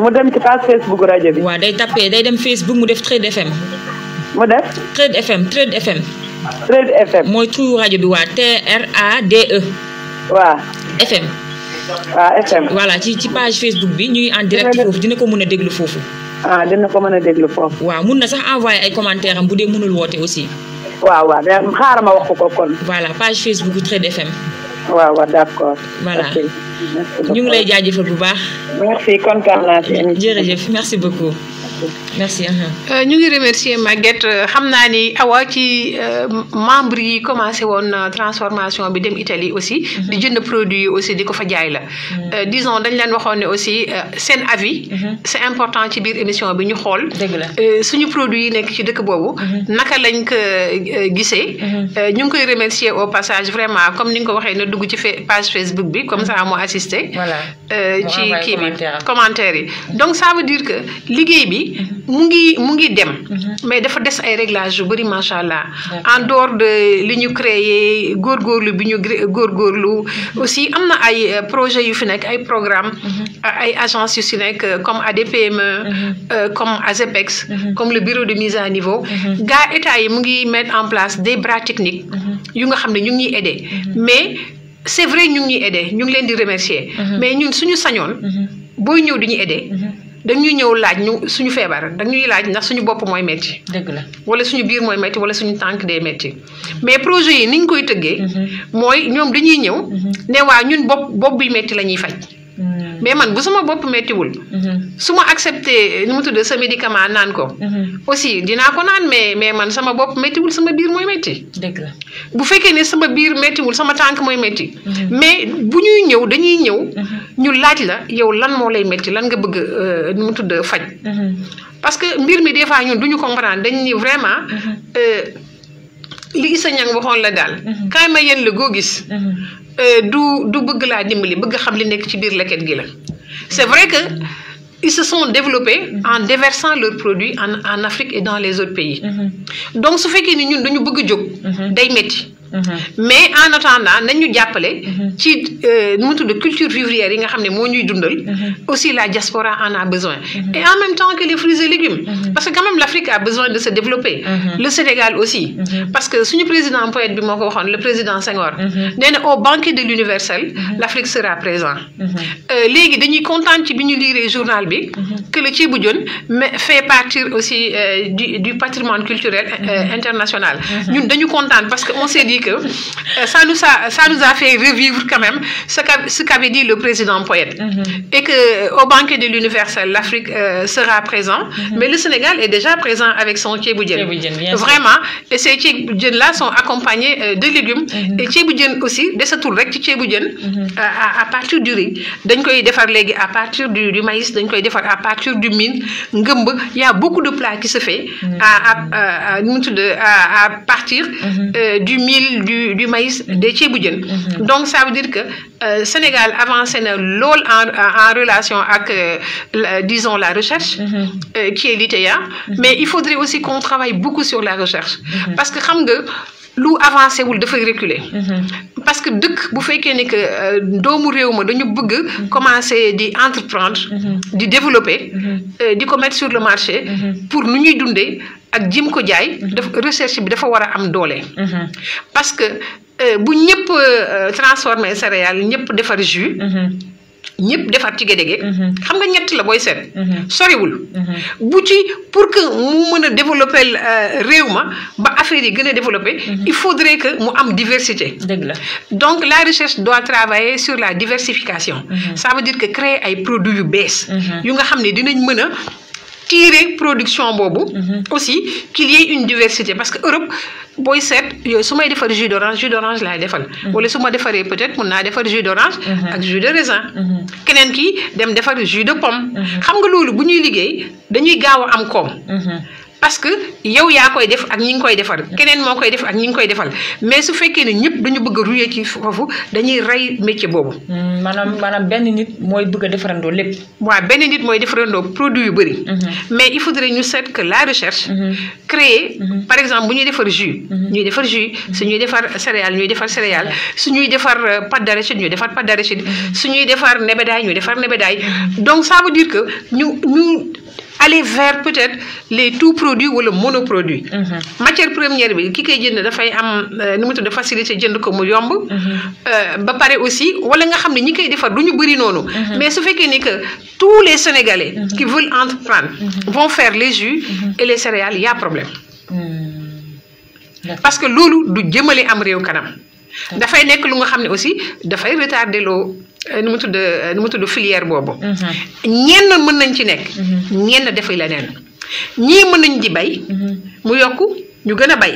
mu dem ci page Facebook rajo bi. waaw day dem Facebook mu def Trade FM. mu def. Trade FM. Trade FM. mooy turu rajo bi waa TRADE. waaw. FM. waaw FM. voilà ci page Facebook bi ñu ngi en direct foofu dina ko mën a déglu foofu. dina ko mën a déglu foofu. waaw mun na sax envoyer ay commentaires am bu dee mënul woote aussi. waaw xaaral ma wax ko kon. voilà page Facebook Trade FM. waaw d'accord. voilà ñu ngi lay jaajëfal bu baax. merci kontaan naa si. jërëjëf merci beaucoup. merci. ñu ngi remercier Maguette xam naa ni Awa ci membre yi commencé woon transformation bi dem Italie aussi. di jënd produit yi aussi di ko fa jaay la. disons dañ leen waxoon ne aussi seen avis. c'est important ci biir émission bi ñu xool. dëgg la suñu produit yi nekk ci dëkk boobu. naka lañ ko gisee. ñu ngi koy remercier au passage vraiment comme ni nga ko waxee na dugg ci page Facebook bi comme ça moo assisté. voilà ci kii bi commentaire yi donc ça veut dire que liggéey bi. mu ngi dem. mais dafa des ay réglages yu bëri macha allah. en dehors de li ñu créé góorgóorlu bi ñu góorgóorlu aussi am na ay projets yu fi nekk ay programmes. ay agences yu si nekk comme ADPME. comme ASEPEX. comme le bureau de mise à niveau. gaa état yi mu ngi mettre en place des bras techniques. yu nga xam ne ñu ngi ñuy aider. mais c'est vrai ñu ngi ñuy aider ñu ngi leen di remercier. mais ñun suñu sañoon. booy ñëw di ñu aider. dañuy ñëw laaj ñu suñu feebar dañuy laaj ndax suñu bopp mooy metti. dëgg la wala suñu biir mooy metti wala suñu tànk day metti mais projet yi niñ koy tëggee. mooy ñoom dañuy ñëw. ne waa ñun bopp bi metti la ñuy faj. mais man bu sama bopp mettiwul. su ma accepté nu mu tudd sa médicament naan ko. aussi dinaa ko naan mais man sama bopp mettiwul sama biir mooy metti. dëgg la bu fekkee ne sama biir mettiwul sama tànk mooy metti. mais bu ñuy ñëw dañuy ñëw. ñu laaj la yow lan moo lay metti lan nga bëgg nu mu tudd faj. parce que mbir mi des fois ñun duñu comprendre dañ ni vraiment. li Issa Niang waxoon la daal. kaay ma yéen la goo gis. du bëgg laa dimbali bëgg xam li nekk ci biir leket gi la. c'est vrai que ils se sont développés en déversant leurs produits en Afrique et dans les autres pays. donc su fekkee ni ñun dañu bëgg jóg. day metti. mais en attendant nañu jàppale. ci nu mu tudd culture vivrière yi nga xam ne moo ñuy dundal. aussi la diaspora en a besoin. et en même temps que les fruits et légumes. parce que quand même l'Afrique a besoin de se développer. Le Sénégal aussi. parce que suñu président poète bi moo ko waxoon le président Senghor. nee na au banquet de l'universel. l'Afrique sera présent. léegi dañuy kontaan ci bi ñu liiree journal bi. que le ceebu jën fait partir aussi du patrimoine culturel international. ñun dañu kontaan parce que on s'est dit que ça nous a fait revivre quand même ce qu'avait dit le président poète. Et que au banquet de l'universel, l'Afrique sera présent. Mais le Sénégal est déjà présent avec son ceebu jën. Vraiment. Et ces ceebu jën là sont accompagnés de légumes. Et ceebu jën aussi, desatul rek ci ceebu jën à partir du riz. Dañ koy defar léegi à partir du maïs, dañ koy defar à partir du mil, ngëmb. Il y a beaucoup de plats qui se fait à partir du mil, du maïs, des ceebu jën. Donc ça veut dire que Sénégal avancé na lool en relation avec disons la recherche qui est l'ITEA. Mais il faudrait aussi qu'on travaille beaucoup sur la recherche. Parce que xam nga lu avancé wul dafay reculer. parce que dëkk bu fekkee ne que doomu réew ma dañu bëgg commencer di entreprendre. di développer. di ko mettre sur le marché. pour nu ñuy dundee ak jim ko jaay. recherche bi dafa war a am doole. parce que bu ñëpp transformer céréales ñëpp defar jus. ñëpp defar ci gédége xam nga ñett la booy seet soriwul bu ci pour que mu mën a développer réew ma ba affaire yi gën a développer il faudrait que mu am diversité donc la recherche doit travailler sur la diversification ça veut dire que créer ay produits yu bees yu nga xam ne dinañ mën a tirer production boobu aussi qu'il y ait une diversité parce que Europe booy seet yooyu su may defar jus d'orange laay defal wala su ma defaree peut-être mun naa defar jus d'orange ak jus de raisin keneen kii dem defar jus de pomme xam nga loolu bu ñuy liggéey dañuy gaaw a am koom parce que yow yaa koy def ak ñi ngi koy defar keneen moo koy def ak ñi ngi koy defal mais su fekkee ne ñëpp dañu bëgg a rouiller ci foofu dañuy rey métier boobu. maanaam benn nit mooy bëgg a defarandoo lépp. waaw benn nit mooy defarandoo produit yu bëri. mais il faudrait ñu seet que la recherche. créer par exemple bu ñuy defar jus. ñuy defar jus su ñuy defar céréales ñuy defar céréales su ñuy defar pâte d'arachide ñuy defar pâte d'arachide su ñuy defar nebedaay ñuy defar nebedaay donc ça veut dire que ñu aller vers peut-être les tout produits ou le monoproduit. Matière première bi ki koy jënd dafay am nu mu tudd facilité jënd ko mu yomb. ba pare aussi wala nga xam ne ñi koy defar du ñu bëri noonu. mais su fekkee ni que tous les Sénégalais. qui veulent entreprendre. vont faire les jus et les céréales il y a problème. parce que loolu du jëmale am réew kanam. dafay nekk lu nga xam ne aussi dafay retarder loo nu mu tudd filière boobu. ñenn mën nañ ci nekk. ñenn dafay leneen ñii mën nañ di bay. mu yokku ñu gën a bay.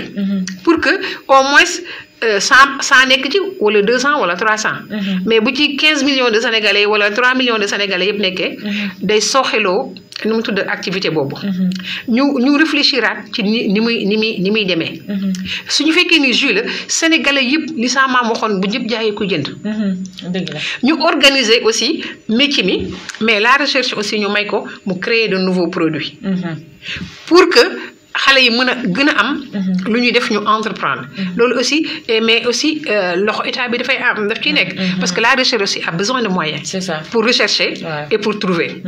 pour que au moins 100 nekk ci wala 200 wala 300. mais bu ci 15 millions de Sénégalais wala 3 millions de Sénégalais yëpp nekkee. day sooxeloo nu mu tudd activité boobu. ñu réfléchiraat ci ni muy demee. su ñu fekkee ni jus la Sénégalais yëpp li sa maam waxoon bu ñëpp jaayee ko jënd. dëgg la ñu organiser aussi métier mi mais la recherche aussi ñu may ko mu créer de nouveaux produits. pour que xale yi mën a gën a am. lu ñuy def ñu entreprendre. loolu aussi mais aussi loxo état bi dafay am daf ciy nekk. parce que la recherche aussi a besoin de moyens. c'est ça pour rechercher. et pour trouver.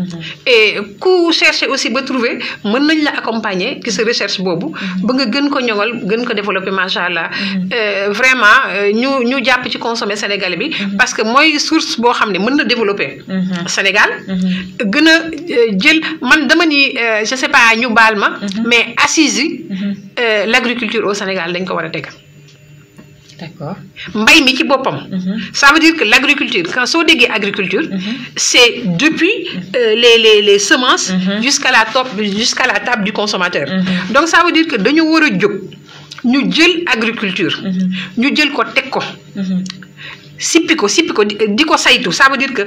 et ku chercher aussi ba trouver mën nañ la accompagner ci sa recherche boobu. ba nga gën ko ñoŋal gën ko développer macha allah. vraiment ñu jàpp ci consommer sénégalais bi. parce que mooy source boo xam ne mën na développer. Sénégal. gën a jël man dama ni je sais pas ñu baal ma. mais l'agriculture au Sénégal dañ ko war a teg. D'accord. mbay mi ci boppam. ça veut dire que l'agriculture quand soo déggee agriculture. c'est depuis les semences. jusqu'à la table du consommateur. donc ça veut dire que dañu war a jóg ñu jël agriculture. ñu jël ko teg ko. sippi ko di ko saytu ça veut dire que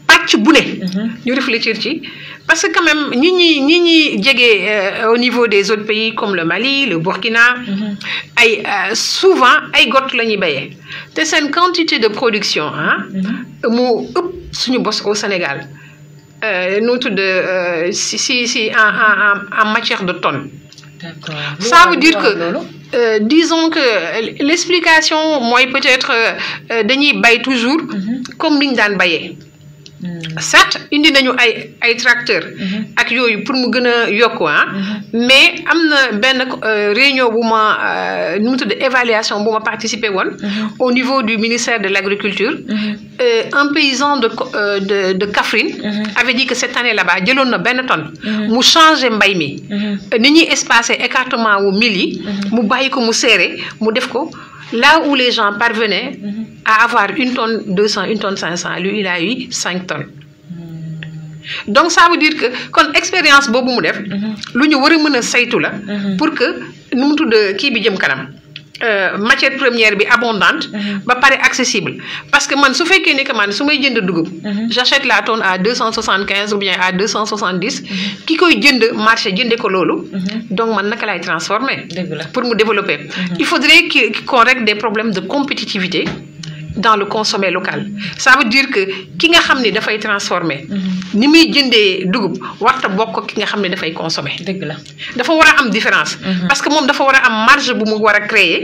pàcc bu ne. ñu réfléchir ci. parce que quand même ñi jege au niveau des autres pays comme le Mali le Burkina. souvent ay got la ñuy béyee te seen quantité de production moo ëpp suñu bos au Sénégal nu tudd si en matière de tonnes. D'accord. Ça veut dire que disons que l'explication mooy peut-être dañuy bay toujours comme niñ daan bayee. certes indi nañu ay tracteurs. ak yooyu pour mu gën a yokku mais am na benn réunion bu ma nu mu tudd évaluation bu ma participer woon. au niveau du ministère de l'agriculture. un paysan de Kaffrine. avait dit que cette année là-bas jëloon na benn tonne. mu changé mbay mi. ni ñuy espacer écartement wu mil yi. mu bàyyi ko mu serré mu def ko. Là où les gens parvenaient à avoir 1 tonne 200, 1 tonne 500, lui il a eu 5 tonnes. Donc ça veut dire que kon expérience boobu mu def. lu ñu war a mën a saytu la. pour que nu mu tudd kii bi jëm kanam. matière première bi abondante. ba pare accessible parce que man su fekkee ni que man su may jënd dugub. j'achète la tonne à 275 ou bien à 270. ki koy jënd marché jënde ko loolu. donc man naka lay transformer. pour mu développer. il faudrait qu'on règle des problèmes de compétitivité. dans le consommé local ça veut dire que ki nga xam ne dafay transformer. ni muy jëndee dugub warta bokk ki nga xam ne dafay consommer. dëgg la dafa war a am différence. parce que moom dafa war a am marge bu mu war a créer.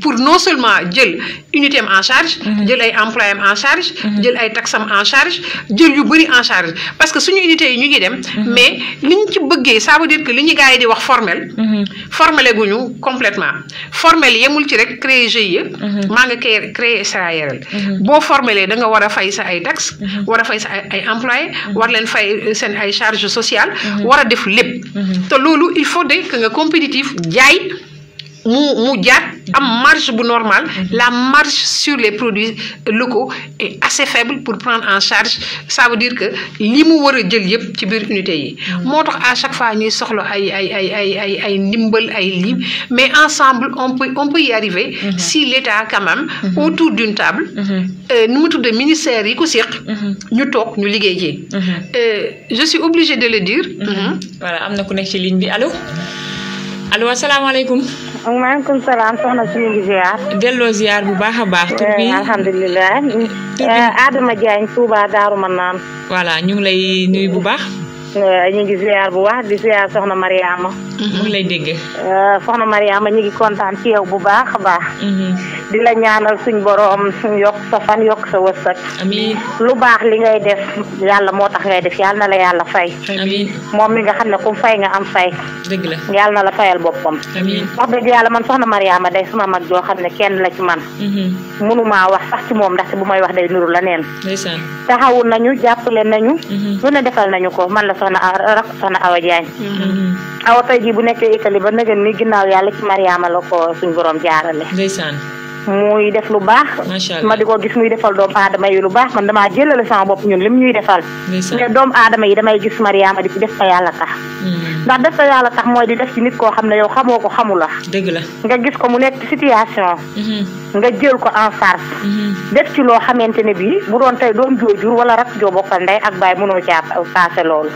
pour non seulement jël unité am en charge. jël ay employés am en charge. jël ay taxes am en charge jël yu bëri en charge parce que suñu unités yi ñu ngi dem. mais li ñu ci bëggee ça veut dire que li ñu gars yi di wax formel. formel guñu complètement formel yemul ci rek créer GIE. maa nga créer SARL. boo formé da nga war a fay sa ay taxes. war a fay sa ay employés. war leen fay seen ay charges sociales. war a def lépp. te loolu il faut que nga compétitif jaay mu jaat am marge bu normal. la marge sur les produits locaux est assez faible pour prendre en charge ça veut dire que li mu war a jël yëpp ci biir unité yi. moo tax à chaque fois ñuy soxla ay ndimbal ay lii mais ensemble on peut y arriver. si l'État quand même. autour d'une table. nu mu tudd ministère yi ko séq. ñu toog ñu liggéey ci. je suis obligée de le dire. voilà am na ku nekk ci ligne bi allo. allo asalaamaaleykum. maaleykum salaam soxna si ñu ngi ziar. delloo ziar bu baax a baax. tur bi alhamdulilah. Adama Diagne Touba Darou Manane. voilà ñu ngi lay nuyu bu baax. ñu ngi ziar bu baax di ziar soxna Mariama. mu ngi lay dégg. soxna Mariama ñu ngi kontaan ci yow bu baax a baax. di la ñaanal suñ borom yokk sa fan yokk sa wërsëg. amiin lu baax li ngay def yàlla moo tax ngay def yàlla na la yàlla fay. amiin moom mi nga xam ne ku fay nga am fay. dëgg la yàlla na la fayal boppam. amiin wax dëgg yàlla man soxna Mariama day suma mag joo xam ne kenn la ci man. mënumaa wax sax ci moom ndaxte bu may wax day nuru la neen. ndeysaan taxawu nañu jàppale nañu. lu ne defal nañu ko man la soxna Awa Diagne. awa tey jii bu nekkee Italie ba nëgën ni ginnaaw yàlla ci Mariama la ko suñ borom jaarale. ndeysaan muy def lu baax. macha allah ma di ko gis muy defal doomu aadama yi lu baax man damaa jëlale sama bopp ñun lim ñuy defal. mais doomu aadama yi damay gis Mariama di ci def fa yàlla tax. ndax def fa yàlla tax mooy di def ci nit koo xam ne yow xamoo ko xamu la. dëgg la nga gis ko mu nekk ci situation. nga jël ko en charge. def ci loo xamante ne bii bu doon tey doom joojur wala rak joo bokkal ndey ak baay mënoo caa paase loolu.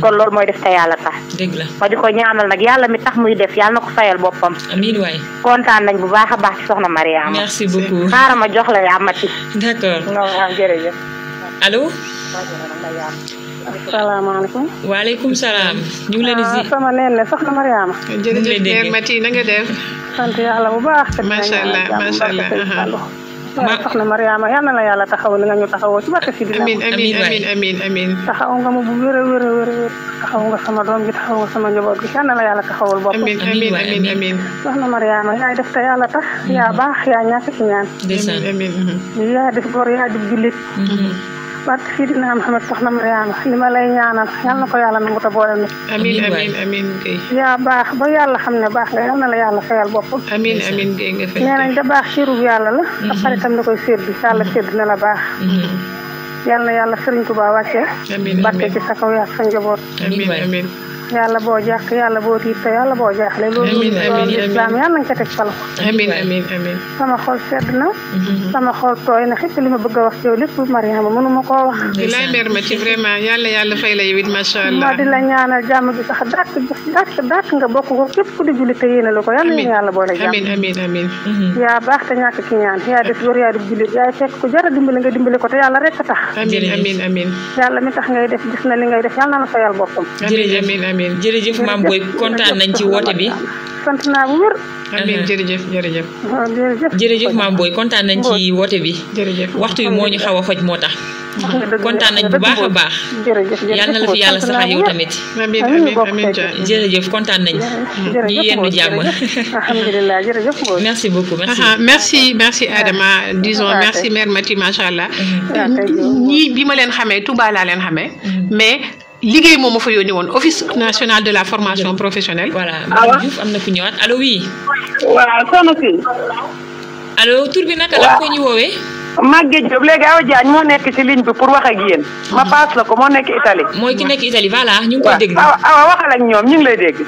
kon loolu mooy def te yàlla tax. dëgg la ma di ko ñaanal nag yàlla mi tax muy def yàlla na ko fayal boppam. amiin waay kontaan nañ bu baax a baax ci soxna Mariama. merci beaucoup xaaral ma jox la yaa mati. d'accord waaw jërëjëf. allo. asalaamaaleykum. waaleykum salaam. ñu ngi leen di sama neen ne soxna Mariama. jërëjëf mère Mati na nga def. sant yàlla bu baax. macha allah macha allah. soxna Mariama yal na la yàlla taxaw ni nga ñu taxawoo ci barke si dina. amiin taxaw nga ma bu wér a wér a wér taxaw nga sama doom gi taxaw nga sama njaboot gi yal na la yàlla taxawul boppam. amiin soxna Mariama yaay def te yàlla tax yaa baax yaa ñàkk ci ñaan. yaa def góor yaa di jullit. barke si dina Muhammad soxna Mariama li ma lay ñaanal yal na ko yàlla nangu te boole na. amiin kay. yaa baax ba yàlla xam ne baax nga yal na la yàlla fayal boppam. amiin kay nga fay. nee nañ da baax cirub yàlla la. ak xaritam da koy sédd yàlla sédd na la baax. yal na yàlla Sëriñ Tuubaa wàcce. barke ci sa kaw yaa sa njaboot. amiin yàlla boo jàq yàlla boo tiit te yàlla boo jaaxle. loolu islam yàlla nañ ko teg sa loxo. amiin sama xol sedd na. sama xol tooy na xëpp li ma bëgg a wax ci yow lépp Mariama mënuma koo wax. bilaay mère Mati vraiment yàlla fay la yow it macha allah. ma di la ñaanal jàmm gi sax dàkk nga bokk ko képp ku di julli te yéene la ko yàlla nañu yàlla boole jàmm. amiin yaa baax te ñàkk ki ñaan yaa def góor yaa di jullit yaay fekk ku jar a dimbali nga dimbali ko te yàlla rek tax. amiin yàlla mi tax ngay def gis na li ngay def yàlla na la fayal boppam. jërëjëf Mame Boye kontaan nañ ci woote bi. sant naa bu wér. amiin jërëjëf Mame Boye kontaan nañ ci woote bi. waxtu bi moo ñu xaw a xoj moo tax. kontaan nañ bu baax a baax. yal na la fi yàlla saxal yow tamit. amiin jërëjëf kontaan nañ. ñu yendu jàmm. alhamdulilah jërëjëf. merci Adama disons merci mère Mati macha allah. ñii bi ma leen xamee Touba laa leen xamee mais. liggéey moom ma fa yónni woon office national de la formation professionnelle. voilà Madame Diouf am na ku ñëwaat allo oui. waaw soxna si. allo tur bi naka la ko ñu woowee. Maguette Diop léegi Awa Diagne moo nekk ci ligne bi pour wax ak yéen. ma paas la ko moo nekk Italie. mooy ki nekk Italie voilà ñu ngi koy déglu. awa waxal ak ñoom ñu ngi lay dégg.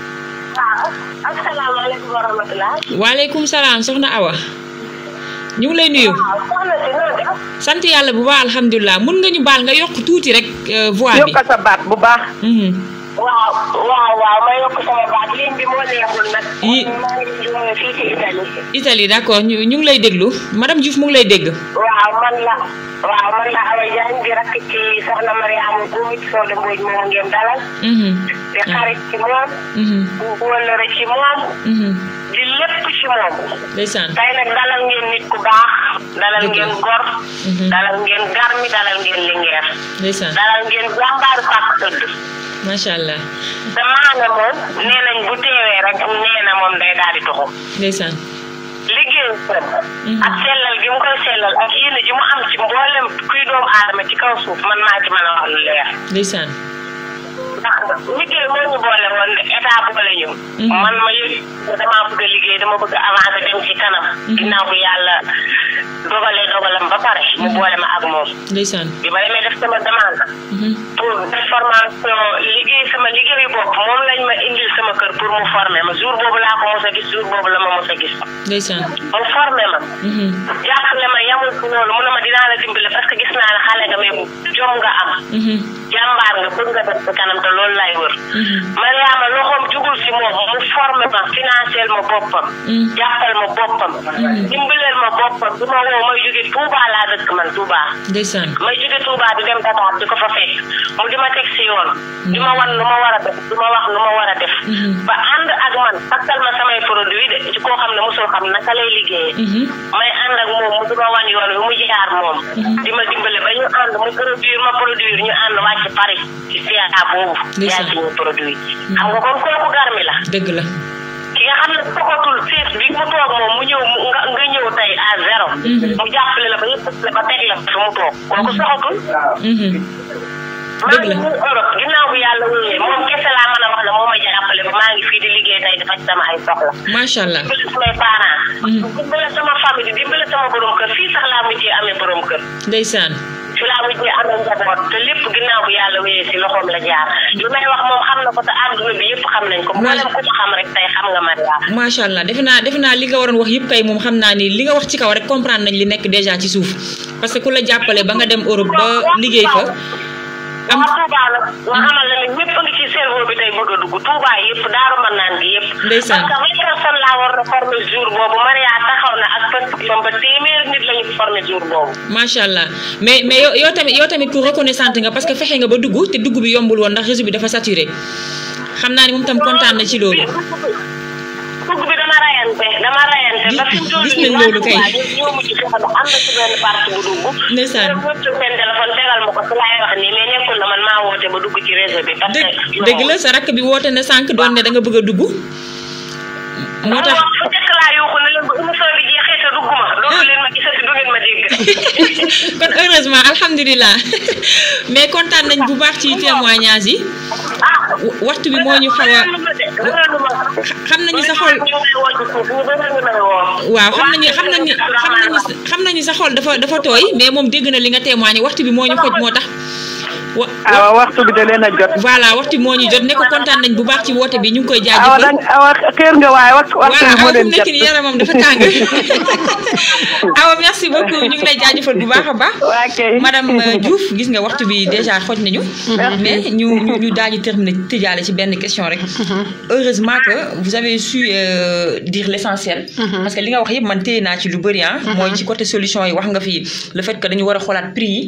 waaw asalaamaaleykum wa rahmatulah. waaleykum salaam soxna Awa. ñu ngi lay nuyu. sant yàlla bu baax alhamdulilah mun nga ñu baal nga yokk tuuti rek voix bi. yokk sa baat bu baax. waaw ma yokk sama baat ligne bi moo neexul nag. maa ngi woowee fii ci Italie. Italie d'accord ñu ngi lay déglu madame Diouf mu ngi lay dégg. waaw man la Awa Diagne di rakk ci soxna Mariama Mbodj Soda Mbodj moom ngeen dalal. di xarit ci moom. wëllëre ci moom. di lépp ci moom. ndeysaan tey nag dalal ngeen nit ku baax. dalal ngeen gor. dalal ngeen garmi dalal ngeen lingeer. ndeysaan dalal ngeen jàmbaaru pàkk tëdd. macha allah. te maane moom nee nañ bu teewee rek nee na moom day daal di tuxu. ndeysaan. liggéey ak sellal gi mu koy sellal ak yéene ji mu am ci mboolem kuy doomu aadama ci kaw suuf man maa ci mën a wax lu leer. ndeysaan. ndax liggéey moo ñu boole woon état boole ñu. man ma yëg damaa bëgg a liggéey dama bëgg a avancer dem ci kanam. ginnaaw bu yàlla dogalam ba pare. mu boole ma ak moom. ndeysaan. bi ma demee def sama demande. pour def formation liggéey sama liggéeyu bopp moom lañ ma indil sama kër pour mu former ma jour boobu laa ko mos a gis jour boobu la ma mos a gis. ndeysaan. mu formé ma. jàppale ma yamul ci loolu mu ne ma dinaa la dimbale parce que gis naa ne xale nga mais jom nga am. jàmbaar nga bëgg nga def ci kanam te loolu laay wër. Mariama loxoom jugul ci moom mu formé ma financé ma boppam jàppal ma boppam dimbaleel ma boppam du ma woo may jóge Touba laa dëkk man Touba ndeysaan may jóge Touba di dem Dakar di ko fa fekk mu di ma teg si yoon di ma wan lu ma war a def di ma wax lu ma war a def ba ànd ak man takkal ma samay produit de ci koo xam ne mosul xam naka lay liggéeyee may ànd ak moom mu di ma wan yoon wi mu jaar moom di ma dimbale ba ñu ànd mu produire ñu ànd wàcc Paris ci CA boobu yaa suñu produit xam nga kon kooku garmi la dëgg la ki nga xam ne soxatul siis bi mu toog moom mu ñëw nga ñëw tey à zéro mu jàppale la ba yëpp la ba teg la fi mu toog kooku soxatul maa ngi ñu Europe ginnaaw bi yàlla wéyee moom kese laa mën a wax ne moo ma jàppale ba maa ngi fii di liggéey tey dafa ci sama ay soxla macha allah dimbale samay parents dimbale sama famille dimbale sama borom kër fii sax laa mujjee amee borom kër ndeysaan fi laa mujjee amee njaboot te lépp ginnaaw bi yàlla wéyee si loxoom la jaar li may wax moom xam na ko te àdduna bi yëpp xam nañ ko mboolem ku ko xam rek tey xam nga Maria macha allah defe naa li nga waroon wax yëpp kay moom xam naa ni li nga wax ci kaw rek comprendre nañ li nekk déjà ci suuf parce que ku la jàppale ba nga dem Europe ba liggéey fa am Touba nag nga xamal la ne ñëpp a ngi ci cerveau bi tey bëgg a dugg Touba yëpp daaru mën naan gi yëpp ndeysaan parce que 20 personnes laa war a former jour boobu Maria taxaw na ak pëstifam ba téeméer nit la ñu former jour boobu macha allah mais yow tamit ku reconnaissante nga parce que fexe nga ba dugg te dugg bi yombul woon ndax réseau bi dafa saturé xam naa ni moom tam kontaan na ci loolu dugg bi dama rayante ba fi mu toll gis nañ loolu kay ñoo mujj fexe ba am na ci benn partie bu dugg ndeysaan seen téléphone tegal ma ko si laay wax nii mais nekkul na man maa woote ba dugg ci réseau bi parce que dëgg la sa rakk bi woote na sànq doon ne da nga bëgg a dugg moo tax fu njëkk laa yuuxu ne leen bu émission bi jeexee te dugguma dootu leen ma gisati du ngeen ma dégg kon heureusement alhamdulilah mais kontaan nañ bu baax ci témoignage yi waxtu bi moo ñu xaw a xam nañu sa xol waaw xam nañu sa xol dafa tooy mais moom dégg na li nga témoigné waxtu bi moo ñu xoj moo tax waxtu bi da leen a jot voilà waxtu bi moo ñu jot ne ko kontaan nañ bu baax ci woote bi ñu ngi koy jaajëfal kër nga waaye waxtu bi moo leen jot nekk ni yaramam dafa tàng awa merci beaucoup ñu ngi lay jaajëfal bu baax a baax madame Diouf gis nga waxtu bi déjà xoj nañu mais ñu daal di terminer tëjaale ci benn question rek heureusement que vous avez su dire l'essentiel parce que li nga wax yëpp man téye naa ci lu bëri mooy ci côté solution yi wax nga fi le fait que dañu war a xoolaat prix yi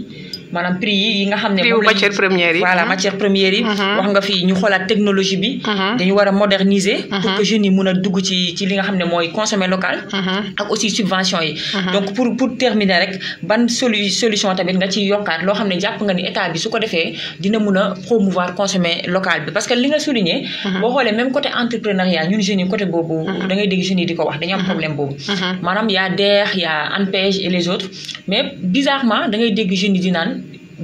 maanaam prix yi nga xam ne moom matière première yi voilà matière première yi wax nga fi ñu xoolaat technologie bi dañu war a moderniser pour que jeunes yi mun a dugg ci li nga xam ne mooy consommer local ak aussi subvention yi donc pour terminer rek ban solution tamit nga ci yokkaat loo xam ne jàpp nga ni état bi su ko defee dina mun a promouvoir consommer local bi parce que li nga souligné boo xoolee même côté entrepreneuriat ñun jeunes yi côté boobu da ngay dégg jeunes yi di ko wax dañu am problème boobu maanaam y a DER y a ANPEJ et les autres mais bizarrement da ngay dégg jeunes yi di naan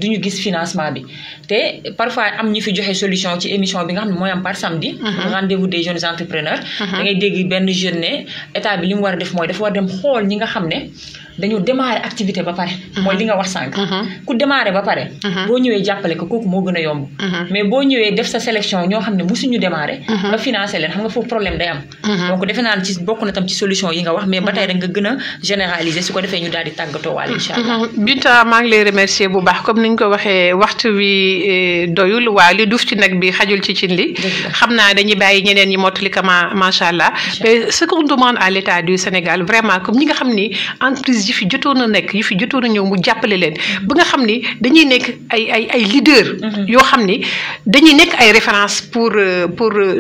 duñu gis financement bi te parfois am ñi fi joxe solution ci émission bi nga xam ne mooy am par samedi rendez-vous des jeunes entrepreneurs da ngay dégg benn jeune ne état bi li mu war a def mooy dafa war dem xool ñi nga xam ne dañu démarrer activité ba pare mooy li nga wax sànq ku démarrer ba pare boo ñëwee jàppale ko kooku moo gën a yomb mais boo ñëwee def sa sélection ñoo xam ne musuñu démarrer nga financer leen xam nga foofu problème day am donc defe naa ci bokk na tam ci solution yi nga wax mais ba tey rek nga gën a généraliser su ko defee ñu daal di tàggatoo waale incha allah Binta maa ngi lay remercier bu baax comme niñ ko waxee waxtu wi doyul waa li duuf ci nag bi xajul ci cin li xam naa dañuy bàyyi ñeneen ñi mottali ka macha allah mais ce qu'on demande à l'état du Sénégal vraiment comme ñi nga xam ni entreprise yi fi jotoon a nekk yi fi jotoon a ñëw mu jàppale leen ba nga xam ni dañuy nekk ay leader yoo xam ni dañuy nekk ay référence pour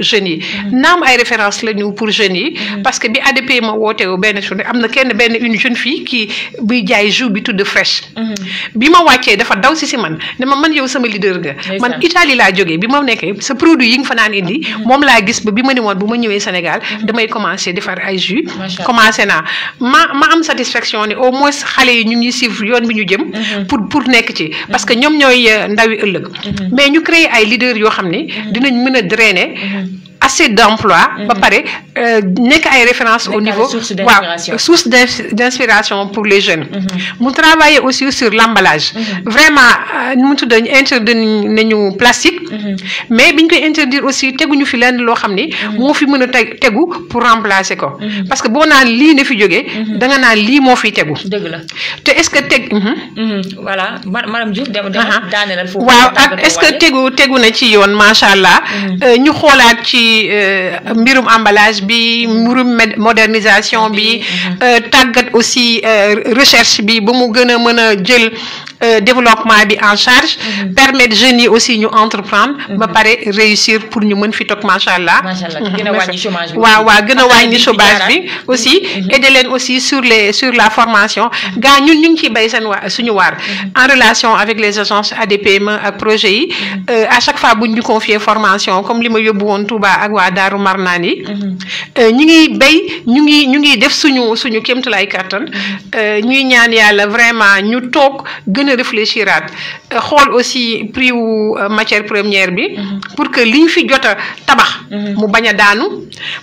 jeunes yi naam ay référence la ñu pour jeunes yi parce que bi ADP ma woote benn journée am na une jeune fille qui buy jaay jus bi tudd fresh bi ma wàccee dafa daw si man ne man yow sama leader nga man Italie laa jógee bi ma nekkee sa produit yi nga fa naan indi moom laa gis ba bi ma ne woon bu ma ñëwee Sénégal damay commencer defar ay jus commencé naa ma am satisfaction ne au moins xale yi ñu ngi suivre yoon bi ñu jëm pour nekk ci parce que ñoom ñooy ndawi ëllëg mais ñu créer ay leaders yoo xam ne dinañ mën a drainer assez d'emploi ba pare nekk ay références au niveau source d'inspiration pour les jeunes. mu travailler aussi sur l'emballage. Vraiment nu mu tudd interdire nañu plastique. mais biñ koy interdire aussi teguñu fi lenn loo xam ni moo fi mën a tegu pour remplacer ko. parce que boo naan lii ne fi jógee da nga naan lii moo fi tegu. dëgg la te est-ce que voilà madame Diouf daanelal foofu. waaw ak est-ce que tegu na ci yoon macha allah. ñu xoolaat ci mbirum emballage bi mbirum modernisation bi tàggat aussi recherche bi ba mu gën a mën a jël développement bi en charge. permettre jeunes yi aussi ñu entreprendre. ba pare réussir pour ñu mën fi toog macha allah. gën a wàññi chômage bi. waaw gën a wàññi chômage bi aussi aider leen aussi sur la formation gaa ñun ñu ngi ciy bay suñu waar. en relation avec les agences ADPME ak projet yi à chaque fois buñ ñu confier formation comme li ma yóbbu woon Touba ak waa Daaru Marnaan yi. ñu ngi bay ñu ngi def suñu kéemtalaay kattan. ñuy ñaan yàlla vraiment ñu toog gën a réfléchiraat xool aussi prix wu matière première bi. pour que liñ fi jot a tabax. mu bañ a daanu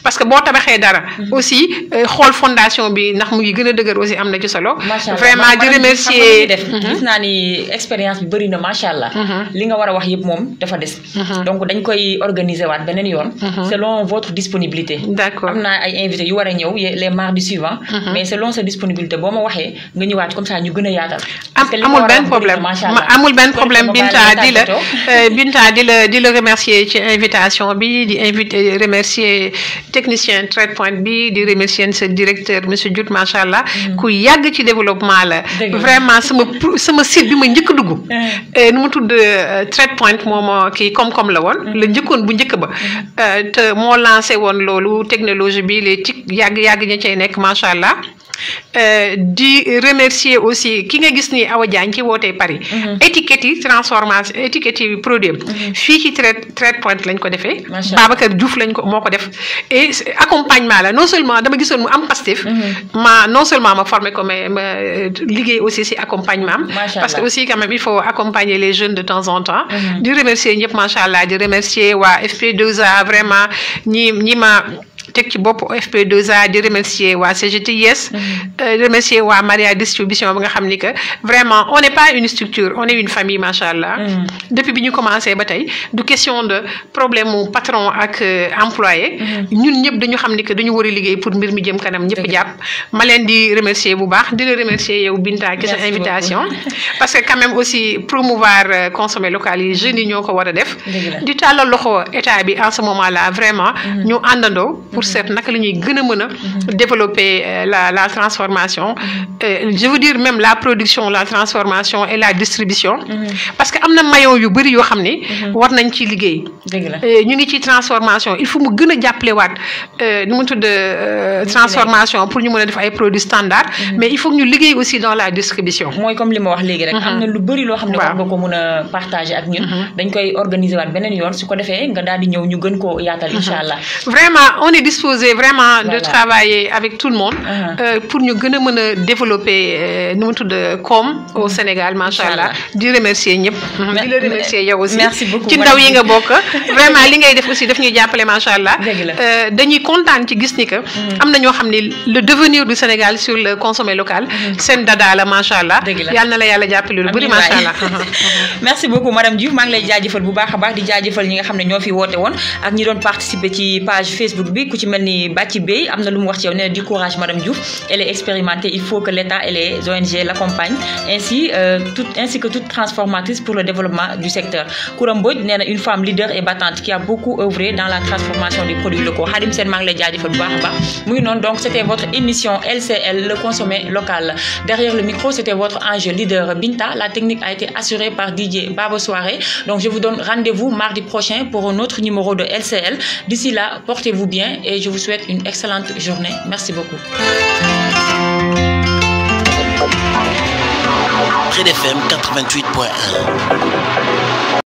parce que boo tabaxee dara. aussi xool fondation bi ndax mu ngi gën a dëgër aussi am na ci solo. vraiment di remercier. gis naa ni expérience bi bëri na macha allah. li nga war a wax yëpp moom dafa des. donc dañ koy organiser waat beneen yoon. selon votre disponibilité. d'accord am naa ay invités yu war a ñëw les mardis suivants. mais selon sa disponibilité boo ma waxee nga ñëwaat comme ça ñu gën a yaatal. amul benn problème amul benn problème Binta di la remercier ci invitation bi di remercier technicien Trade Point bi di remercier sa directeur monsieur Diouf macha allah. ku yàgg ci développement la. vraiment sama site bi ma njëkk a dugg. nu mu tudd Trade Point moom kii koom-koom la woon. la njëkkoon bu njëkk ba. te moo lancé woon loolu technologie bi les TIC yàgg ña cay nekk macha allah. di remercier aussi ki nga gis ni Awa Diagne ci wootee Paris. étiquette yi transformation étiquette yi produit fii ci Trade Point lañ ko defee. Babacar Diouf moo ko def et accompagnement la non seulement dama gisoon mu am Pastef. non seulement ma formé ko mais ma liggéey aussi si accompagnement parce que aussi quand même il faut accompagner les jeunes de temps en temps. di remercier ñëpp macha allah di remercier waa FP2A vraiment ñi ma teg ci bopp FP2A di remercier waa CGTIS. remercier waa Maria Distribution bi nga xam ni que vraiment on n'est pas une structure on est une famille macha allah. depuis bi ñu commencé ba tey du question de problème mu patron ak employé. ñun ñëpp dañu xam ni que dañu war a liggéey pour mbir mi jëm kanam ñëpp jàpp. ma leen di remercier bu baax di la remercier yow Binta ci sa invitation. parce que quand même aussi promouvoir consommer local yi jeunes yi ñoo ko war a def. di tàllal loxo état bi en ce moment là vraiment ñu àndandoo. pour seet naka la ñuy gën a mën a développer la transformation je veux dire même la production la transformation et la distribution parce que am na maillon yu bëri yoo xam ne war nañ ci liggéey ñu ngi ci transformation il faut mu gën a jàppale waat nu mu tudd transformation pour ñu mën a def ay produits standards mais il faut que ñu liggéey aussi dans la distribution mooy comme li ma wax léegi rek am na lu bëri loo xam ne war nga ko mën a partager ak ñun dañ koy organiser waat beneen yoon su ko defee nga daal di ñëw ñu gën koo yaatal incha allah vraiment on est disposé vraiment de travailler avec tout le monde pour ñu gën a mën a développer nu mu tudd koom au Sénégal macha allah di remercier ñëpp di la remercier yow aussi ci ndaw yi nga bokk vraiment li ngay def aussi daf ñuy jàppale macha allah dañuy kontaan ci gis ni que am na ñoo xam ne le devenir du Sénégal sur le consommer local seen dada la macha allah yàlla na la yàlla jàppale lu bëri macha allah merci beaucoup madame Diouf maa ngi lay jaajëfal bu baax a baax di jaajëfal ñi nga xam ne ñoo fi woote woon ak ñi doon participer ci page Facebook bi ku ci mel ni Bàcci Bey am na lu mu wax ci yow nee na du courage madame Diouf elle est expérimentée il faut que l'État et les ONG l'accompagnent ainsi que toute transformatrice pour le développement du secteur Koura Mbodj nee na une femme leader et battante qui a beaucoup œuvré dans la transformation des produits locaux Khadim Sène maa ngi lay jaajëfal bu baax a baax muy noonu donc c'était votre émission LCL le consommer local derrière le micro c'était votre ange leader Binta la technique a été assurée par DJ Baba Soirée donc je vous donne rendez-vous mardi prochain pour un autre numéro de LCL d'ici là portez-vous bien et je vous souhaite une excellente journée merci beaucoup. Trade FM 88.1